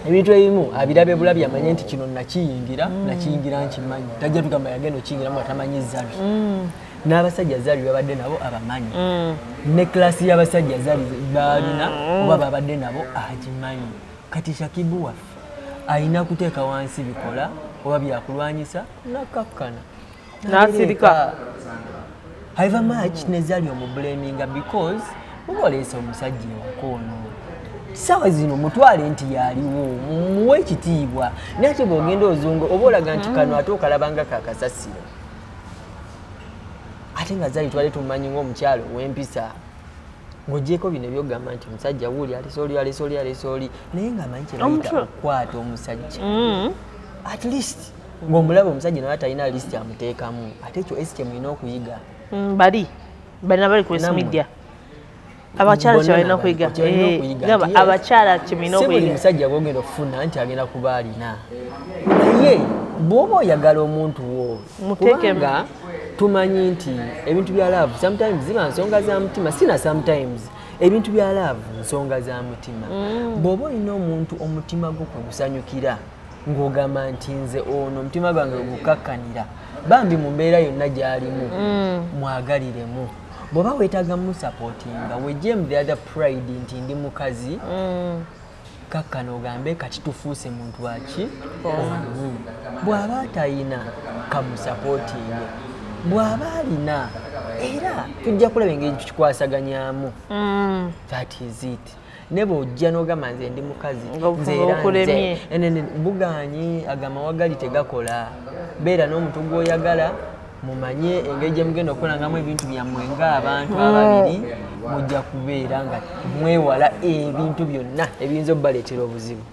ebintu ebimu abirabe bulabi amanye nti kino nakiyingira nkimanyi tajja tugamba yagenda okiyingiramu atamanyi Zari n'abasajja Zari babadde nabo abamanyi ne klasi y'abasajja Zari balina oba babadde nabo agimanyi kati Shakibu waffe alina kuteeka wansi bikola oba byakulwanyisa nakakkana n'asirika however much ne Zari omublaminga because oba oleese omusajja ewaka ono sawa zino mutwale nti yaliwo muwe ekitiibwa naye ate bw'ogenda ozungu oba olaga nti kano ate okalabanga kakasasiro ate nga Zari twali tumanyi ng'omukyalo ow'empisa ng'ogyeko bino ebyogamba nti omusajja wuuli alesooli naye ng'amanyi kye bayita okukwata omusajja at least ng'omulaba omusajja naye atalina list amuteekamu ate ekyo esi kyemulina okuyiga balina bali ku media abakyala kyebalina okuyiga abakyala kyemulina okuyiga buli musajja gwogenda okufuna nti agenda kuba alina naye bw'oba oyagala omuntu wo kubanga tumanyi nti ebintu bya love sometimes ziba nsonga za mutima sina sometimes ebintu bya love nsonga za mutima bw'oba olina omuntu omutima gwo kugusanyukira ng'ogamba nti nze ono omutima gwange ogukakkanira bambi mu mbeera yonna gy'alimu mwagaliremu bw'oba weetaaga musapootinga wejjemu the other pride nti ndi mukazi kakkana ogambe kati tufuuse muntu waki bw'aba atayina kamusapootinge bw'aba alina era tujja kulaba engeri tukikwasaganyamu that is it ne bw'ojja n'ogamba nze ndi mukazi nze buganye agamba wagali tegakola beera n'omuntu gw'oyagala mumanye engeri gye mugenda okukolangamu ebintu byammwe ng'abantu ababiri mujja kubeera nga mwewala ebintu byonna ebiyinza obbaleetera obuzibu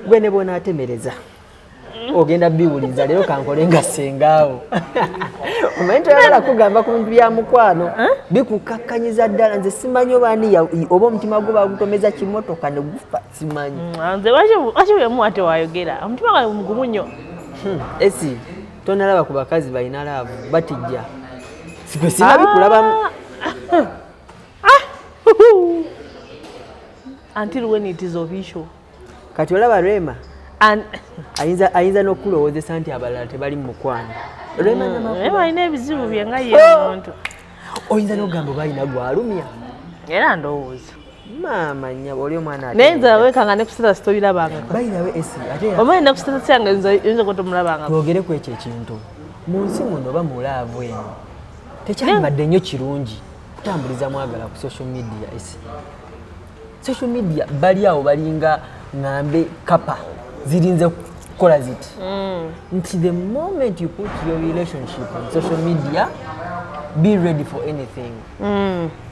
gwe ne bw'onaatemereza ogenda biwuliza leero kankole nga sengaawo omanyi toyagala kugamba ku bintu bya mukwano bikukakkanyiza ddala nze simanyi oba ani oba omutima gwo bagutomeza kimotoka ne gufa simanyi nze waki wemu ate wayogera omutima gwange mugumu nnyo esi tonalaba ku bakazi balina laavu batijja sikwe singa bikulabamu until when it is official kati olaba Rema ayinza n'okulowoozesa nti abalala tebali mu mukwano Rema alina ebizibu bye nga ye omuntu oyinza n'ogamba oba alina gwalumya era ndowooza maama nnya oli omwana ate naye nze aweekanga ne kusitata sitolirabanga bayinawe esi ate omanyi ne kusitata kyange oyinza kotomulabanga twogereku ekyo ekintu mu nsi muno oba mulaavu eno tekyalibadde nnyo kirungi kutambuliza mwagala ku social media esi social media bali awo balinga ngambe kapa zirinze kukola ziti nti the moment you put your relationship on social media be ready for anything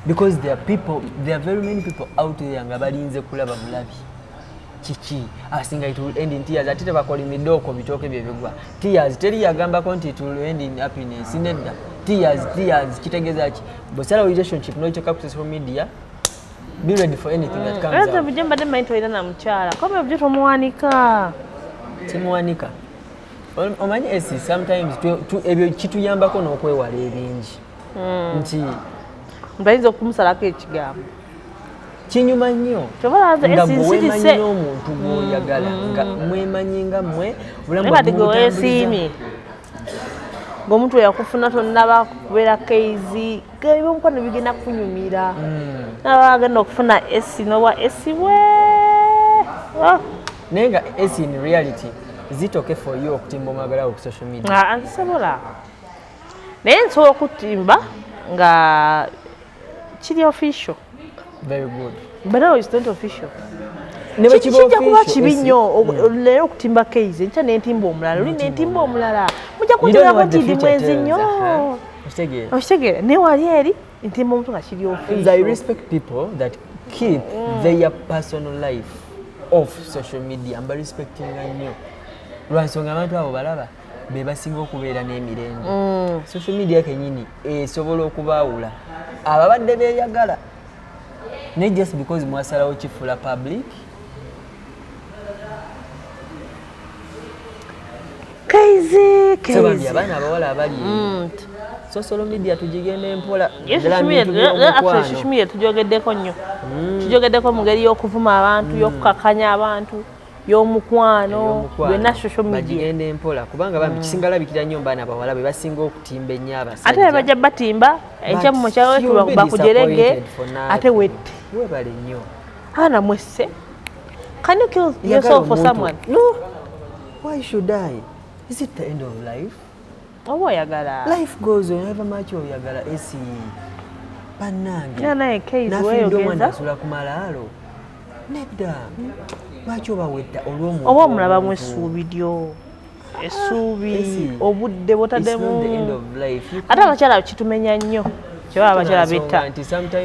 because there are very many people out there nga balinze kulaba bulabi kiki asinga it will end in tears ate tebakola emidoko bitooke byebigwa tears teri yagambako nti it will end in happiness nedda tears kitegeeza ki bw'osala relationship n'okyeka ku social media be ready for anything that comes out. Bujje mbadde mmanyi tolina na mukyala kome bujje tomuwanika timuwanika omanyi esi sometimes ebyo kituyambako n'okwewala ebingi nti ntayinza okumusalako ekigambo kinyuma nnyo nga bwewemanyi n'omuntu gw'oyagala nga mwemanyi nga mmwe kati gweweesiimye ng'omuntu eyakufuna tonnaba kubeera Kayz ebyomukwano bigenda kunyumira naba agenda okufuna esi nowa esi we naye nga esi in reality is it okay for you okutimba omwagala ku social media? Ansobola. Naye nsobola okutimba nga kiri official. Very good. But now it's not official. Never kijja kuba kibi nnyo leero okutimba Kayz enkya nentimba omulala oli nentimba omulala mujja kunjulako nti ndi mwenzi nnyo okitegeera naye wali eri ntimba omuntu nga kiri official. I respect people that keep their personal life off social media mba respecting nnyo lwansonga abantu abo balaba be basinga okubeera n'emirembe. Social media kenyini esobola okubaawula ababadde beeyagala naye just because mwasalawo kifula public. Kayz abaana abawala abali social media tugigende mpola social media tujogeddeko nnyo tujogeddeko mu ngeri y'okuvuma abantu y'okukakanya abantu y'omukwano byonna social media bagigende mpola kubanga bambi kisinga labikira nnyo baana abawala be basinga okutimba ennyo abasajja ate bajja batimba enkya mu mukyalo wetu bakujerege ate wette webale nnyo abaana mwesse. Can you kill yourself for someone? No. Why should I? Is it the end of life? Oba oyagala. Life goes on, however much oyagala esi bannange. Naye Kayz weeyogeza. Nasula ku malaalo. Nedda. Lwaki oba wedda olw'omuntu. Oba omulabamu essuubi lyo. Essuubi obudde botaddemu. Ate abakyala kitumenya nnyo. Kyaba abakyala betta.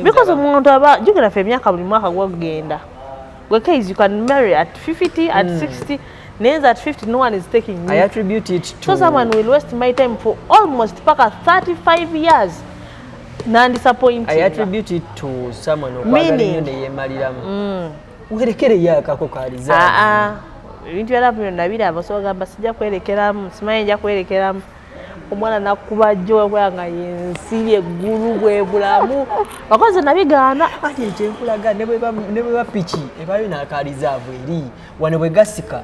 Because omuntu aba jukira ffe emyaka buli mwaka gwagenda. Gwe Kayz you can marry at 50, at 60. Names at 50, no one is taking you. I attribute it to... So someone will waste my time for almost 35 years. Non-disappointing. I attribute it to someone who werekere yakako kaliza. Ebintu byalabyo ndabira abasoga basijja kwerekeramu, simanyi nja kwerekeramu. Omwana nakuba jjo kwanga yensi eggulu gwe bulamu. Bakoze nabigaana. Ati ekyenkulaga ne bwe bapiki ebayo nakaliza abweri. Wane bwe gasika.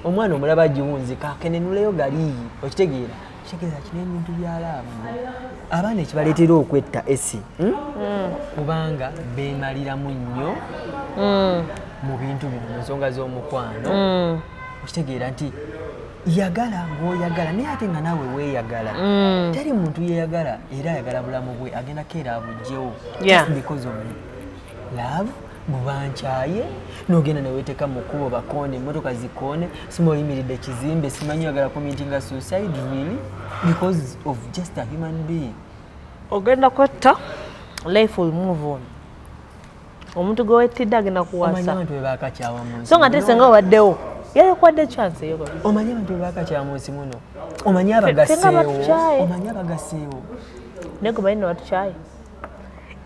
Omwana omulaba giwunzika akenenuleyo gali okitegeera kitegeeza kino ebintu byalaamu abaana ekibaleetera okwetta esi kubanga beemaliramu nnyo mu bintu bino mu nsonga z'omukwano okitegeera nti yagala ng'oyagala naye ate nga naawe weeyagala teri muntu yeeyagala era ayagala bulamu bwe agenda keera bujjewo just because of love bubankyaye n'ogenda neweeteka mu kkubo bakoone emmotoka zikoone sima oyimiridde ekizimbe simanyi oyagala committing suicide really because of just a human being. Ogenda kwetta life will move on. Omuntu gwe wettidde agenda kuwasa. Omanyi abantu bwe baakakyawa mu nsi. So nga tesenga obaddewo yali kwadde chance eyo. Omanyi abantu bwe baakakyawa mu nsi muno. Omanyi abagaseewo. Omanyi abagaseewo. Naye gwe balina batukyaye.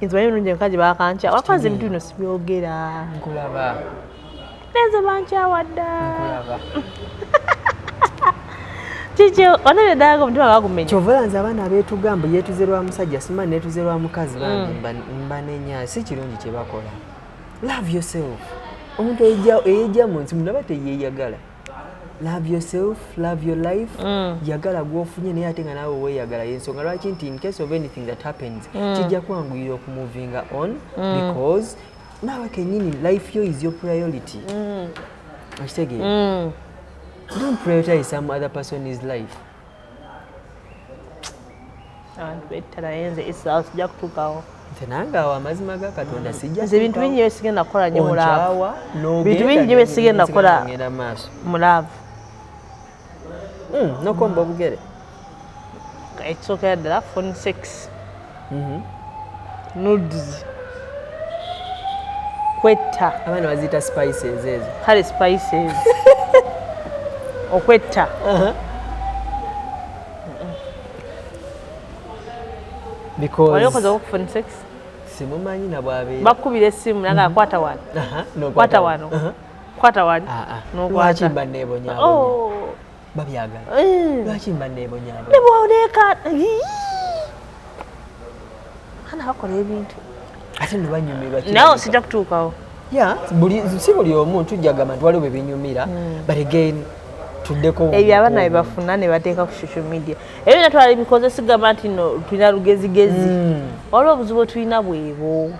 Inzu bali nunje kaji bakancha wakwanze ebintu bino sibyogera nkulaba neze bankyawadda nkulaba chicho onere dago mtu akakumenya chovalanza abana abeetugamba yetuze lwa musajja sima netuze lwa mukazi mbanenya si kirungi kye bakola. Love yourself. Omuntu ejja mu nsi mulaba teyeyagala. Love yourself, love your life. Yagala gwofunye naye ate nga nawe weeyagala yensonga lwaki nti in case of anything that happens kijja kwanguyira okumuvinga on because nawe kenyini life yo is your priority. Okitegeera. Don't prioritize some other person's life. Abantu bettala yenze isa sijja kutukawo. Tenanga awo amazima ga Katonda sijja. Ebintu bingi bye sigenda kukola nnyo mulaavu. Bintu bingi bye sigenda kukola mulaavu. No combo bugere. It's okay ddala phone 6. Nudes. Kwetta. Abana bazita spices ezo. Kale spices. Okwetta. Because wali okoze phone 6. Simumanyi na bwabeera. Bakubira essimu naga akwata wano. No kwata wano. Kwata wano. No kwata. Lwaki banebonya. Oh. Babyagala. Lwaki banebonya. Nebwoneka. Hana bakola ebintu. Ate nebanyumirwa kino. Nawe sijja kutuukawo. Yeah, si buli omuntu jjagamba nti waliwo bebinyumira. But again, tuddeko ebyo abaana bye bafuna ne bateeka ku social media. Ebyo natwala bikoze sigamba nti no tulina lugezigezi. Waliwo obuzibu tulina bwebo.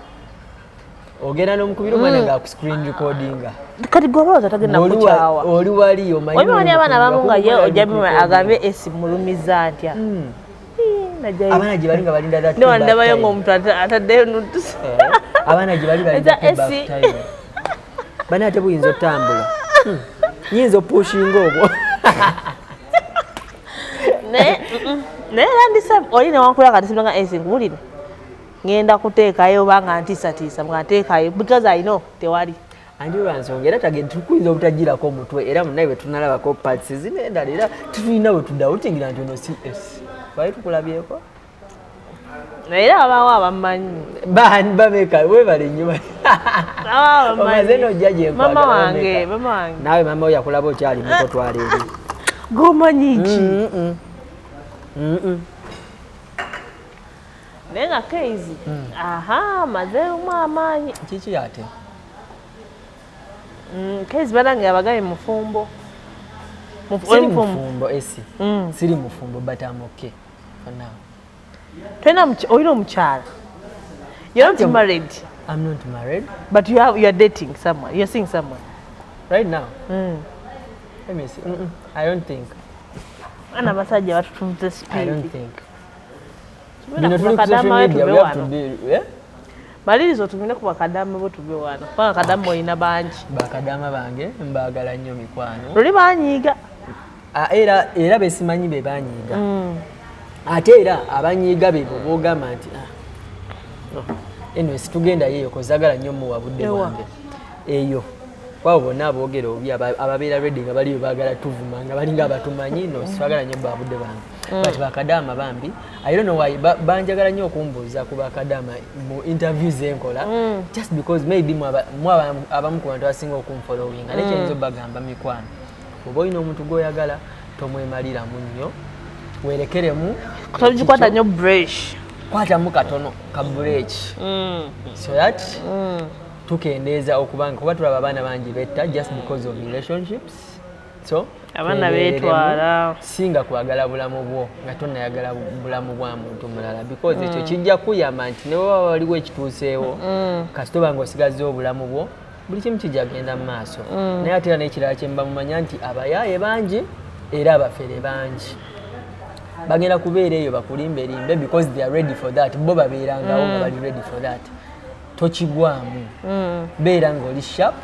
ogenda n'omukubira omwana nga screen recordinga kati gwobaza tagenda kukyawa oli wali omanyi abaana abamu nga ye ojjamu agambe esi mulumizza ntya abaana gye bali nga balinda that no ndabayo ng'omuntu ataddeyo notice abaana gye bali balinda esi bana ate buyinza otambula nyinza opushinga obwo naye landisa oli newankula kati sibanga esi nkuwulire ngenda kuteekayo obanga ntiisatiisa nga nteekayo because I know tewali andi olwansonga era tukuyinza obutagirako omutwe era munaye bwe tunalabako parts zino endala era tulina bwe tudawutingira nti ono cs twali tukulabyeko era abawo abammanyi bameka webale nnyo omaze nojja mama wange naawe mama we yakulaba okyali muto twala eri gomanyi ki naye nga Kayz mazeemu amaanyi kiki ate Kayz banange abagaye mufumbo siri mufumbo esi siri mufumbo but I'm okay for now olina omukyala you're not married I'm not married but you are dating someone you're seeing someone right now let me see I don't think ana basajja batutunze speed I don't think maliriza otumire ku bakadama bo tube wano kubanga kadama olina bangi bakadama bange mbaagala nnyo mikwano luli banyiiga era besimanyi be banyiiga ate era abanyiiga be boogamba nti eno situgenda yeeyo kozagala nnyo muwabudde bwange eyo kwabo bonna aboogera obi ababeera ready nga baliyo baagala tuvuma nga balinga abatumanyi no sitwagala nnyo babudde bange but bakadama bambi I don't know why banjagala nnyo okumbuuza ku bakadama mu interviews enkola just because maybe abamu ku bantu abasinga okumfollowinga nekyeyinza obagamba mikwano oba olina omuntu gwoyagala tomwemaliramu nnyo werekeremu togikwata nnyo brush kwatamu katono ka break so that tukendeeza okubanga kuba tulaba abaana bangi betta just because of relationships so abaana beetwala singa kwagala bulamu bwo nga tonayagala bulamu bwa muntu mulala because ekyo kijja kuyamba nti ne baba waliwo ekituuseewo kasitoba ng'osigazzeo obulamu bwo buli kimu kijja genda mu maaso naye ate era n'ekirala kye mba mumanya nti abayaaye bangi era abafere bangi bagenda kubeera eyo bakulimbelimbe because they are ready for that bo babeerangawo nga bali ready for that tokigwamu beera ng'oli sharp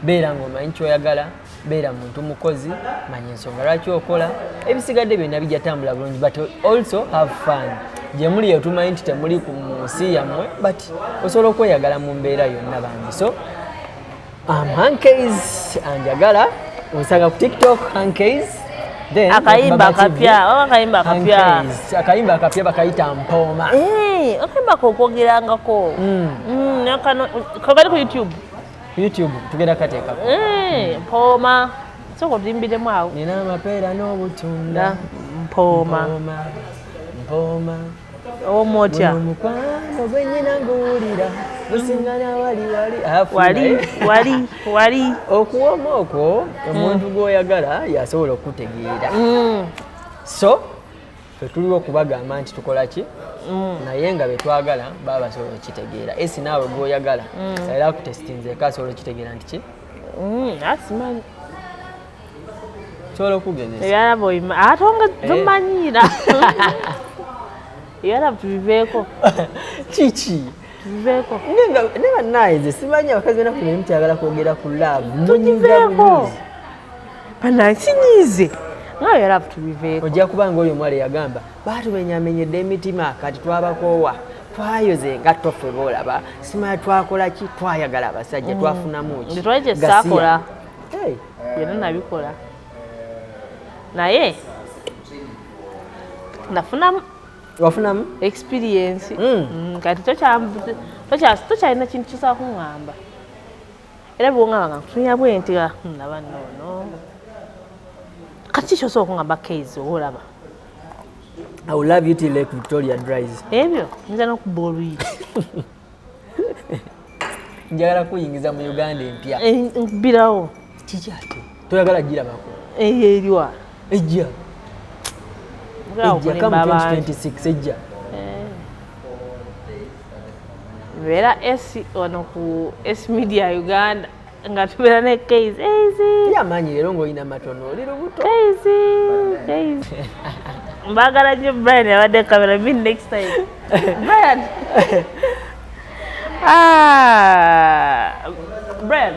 beera ng'omanyi kyoyagala beera muntu mukozi manya ensonga lwaki okola ebisigadde byonna bijja tambula bulungi but also have fun gye muli eyo tumanyi nti temuli ku nsi yammwe but osobola okweyagala mu mbeera yonna bangi so Kayz anjagala onsanga ku TikTok Kayz akayimba akapya bakayita mpooma akayimba kokwogerangako kakali ku YouTube tugenda kateeka mpooma soko tulimbiremu awo nina amapeera n'obutunda mpooma omotya omukwano gwe nnyina nguwulira gusingana wali okuwoma okwo omuntu gw'oyagala yasobola okutegeera so fe tuliwo okubagamba nti tukola ki naye nga betwagala baba basobola okitegeera esi naawe gw'oyagala era akutesitinzeeko asobola okitegeera nti ki asimanyi sobola okugezesa ebyalaba oyima ate nga tomanyiira ebyalaba tubiveeko kiki tubiveeko ne bannaye nze simanyi abakazi bena ku mirimu tyagala kwogera ku laavu tugiveeko banaye sinyiize nga ebyalaba tubiveeko ojja kubanga oyo omwala yagamba batumenyamenyedde emitima kati twabakoowa twayoze nga toffe boolaba simanya twakola ki twayagala abasajja twafunamu ki twali kyesaakola byonna nabikola naye nafunamu wafunamu experience kati tokyalina kintu kisobola kuŋŋamba era bwongamba nga nkutunya bwenti naba noono kati kikyosobola okuŋŋamba Kayz oba olaba I will love you till Lake Victoria dries. Ebyo nja n'okubba oluyiri njagala kuyingiza mu Uganda empya nkubirawo kiki ate toyagala girabako eriwa ejja kama 2026 ejja Vera S ono ku S Media Uganda nga tubeera ne Kayz. Yamanyi rero ngo ina matono oli lubuto. Kayz. Mbagala nnyo Brian yabadde kamera me next time. Brian. Brian.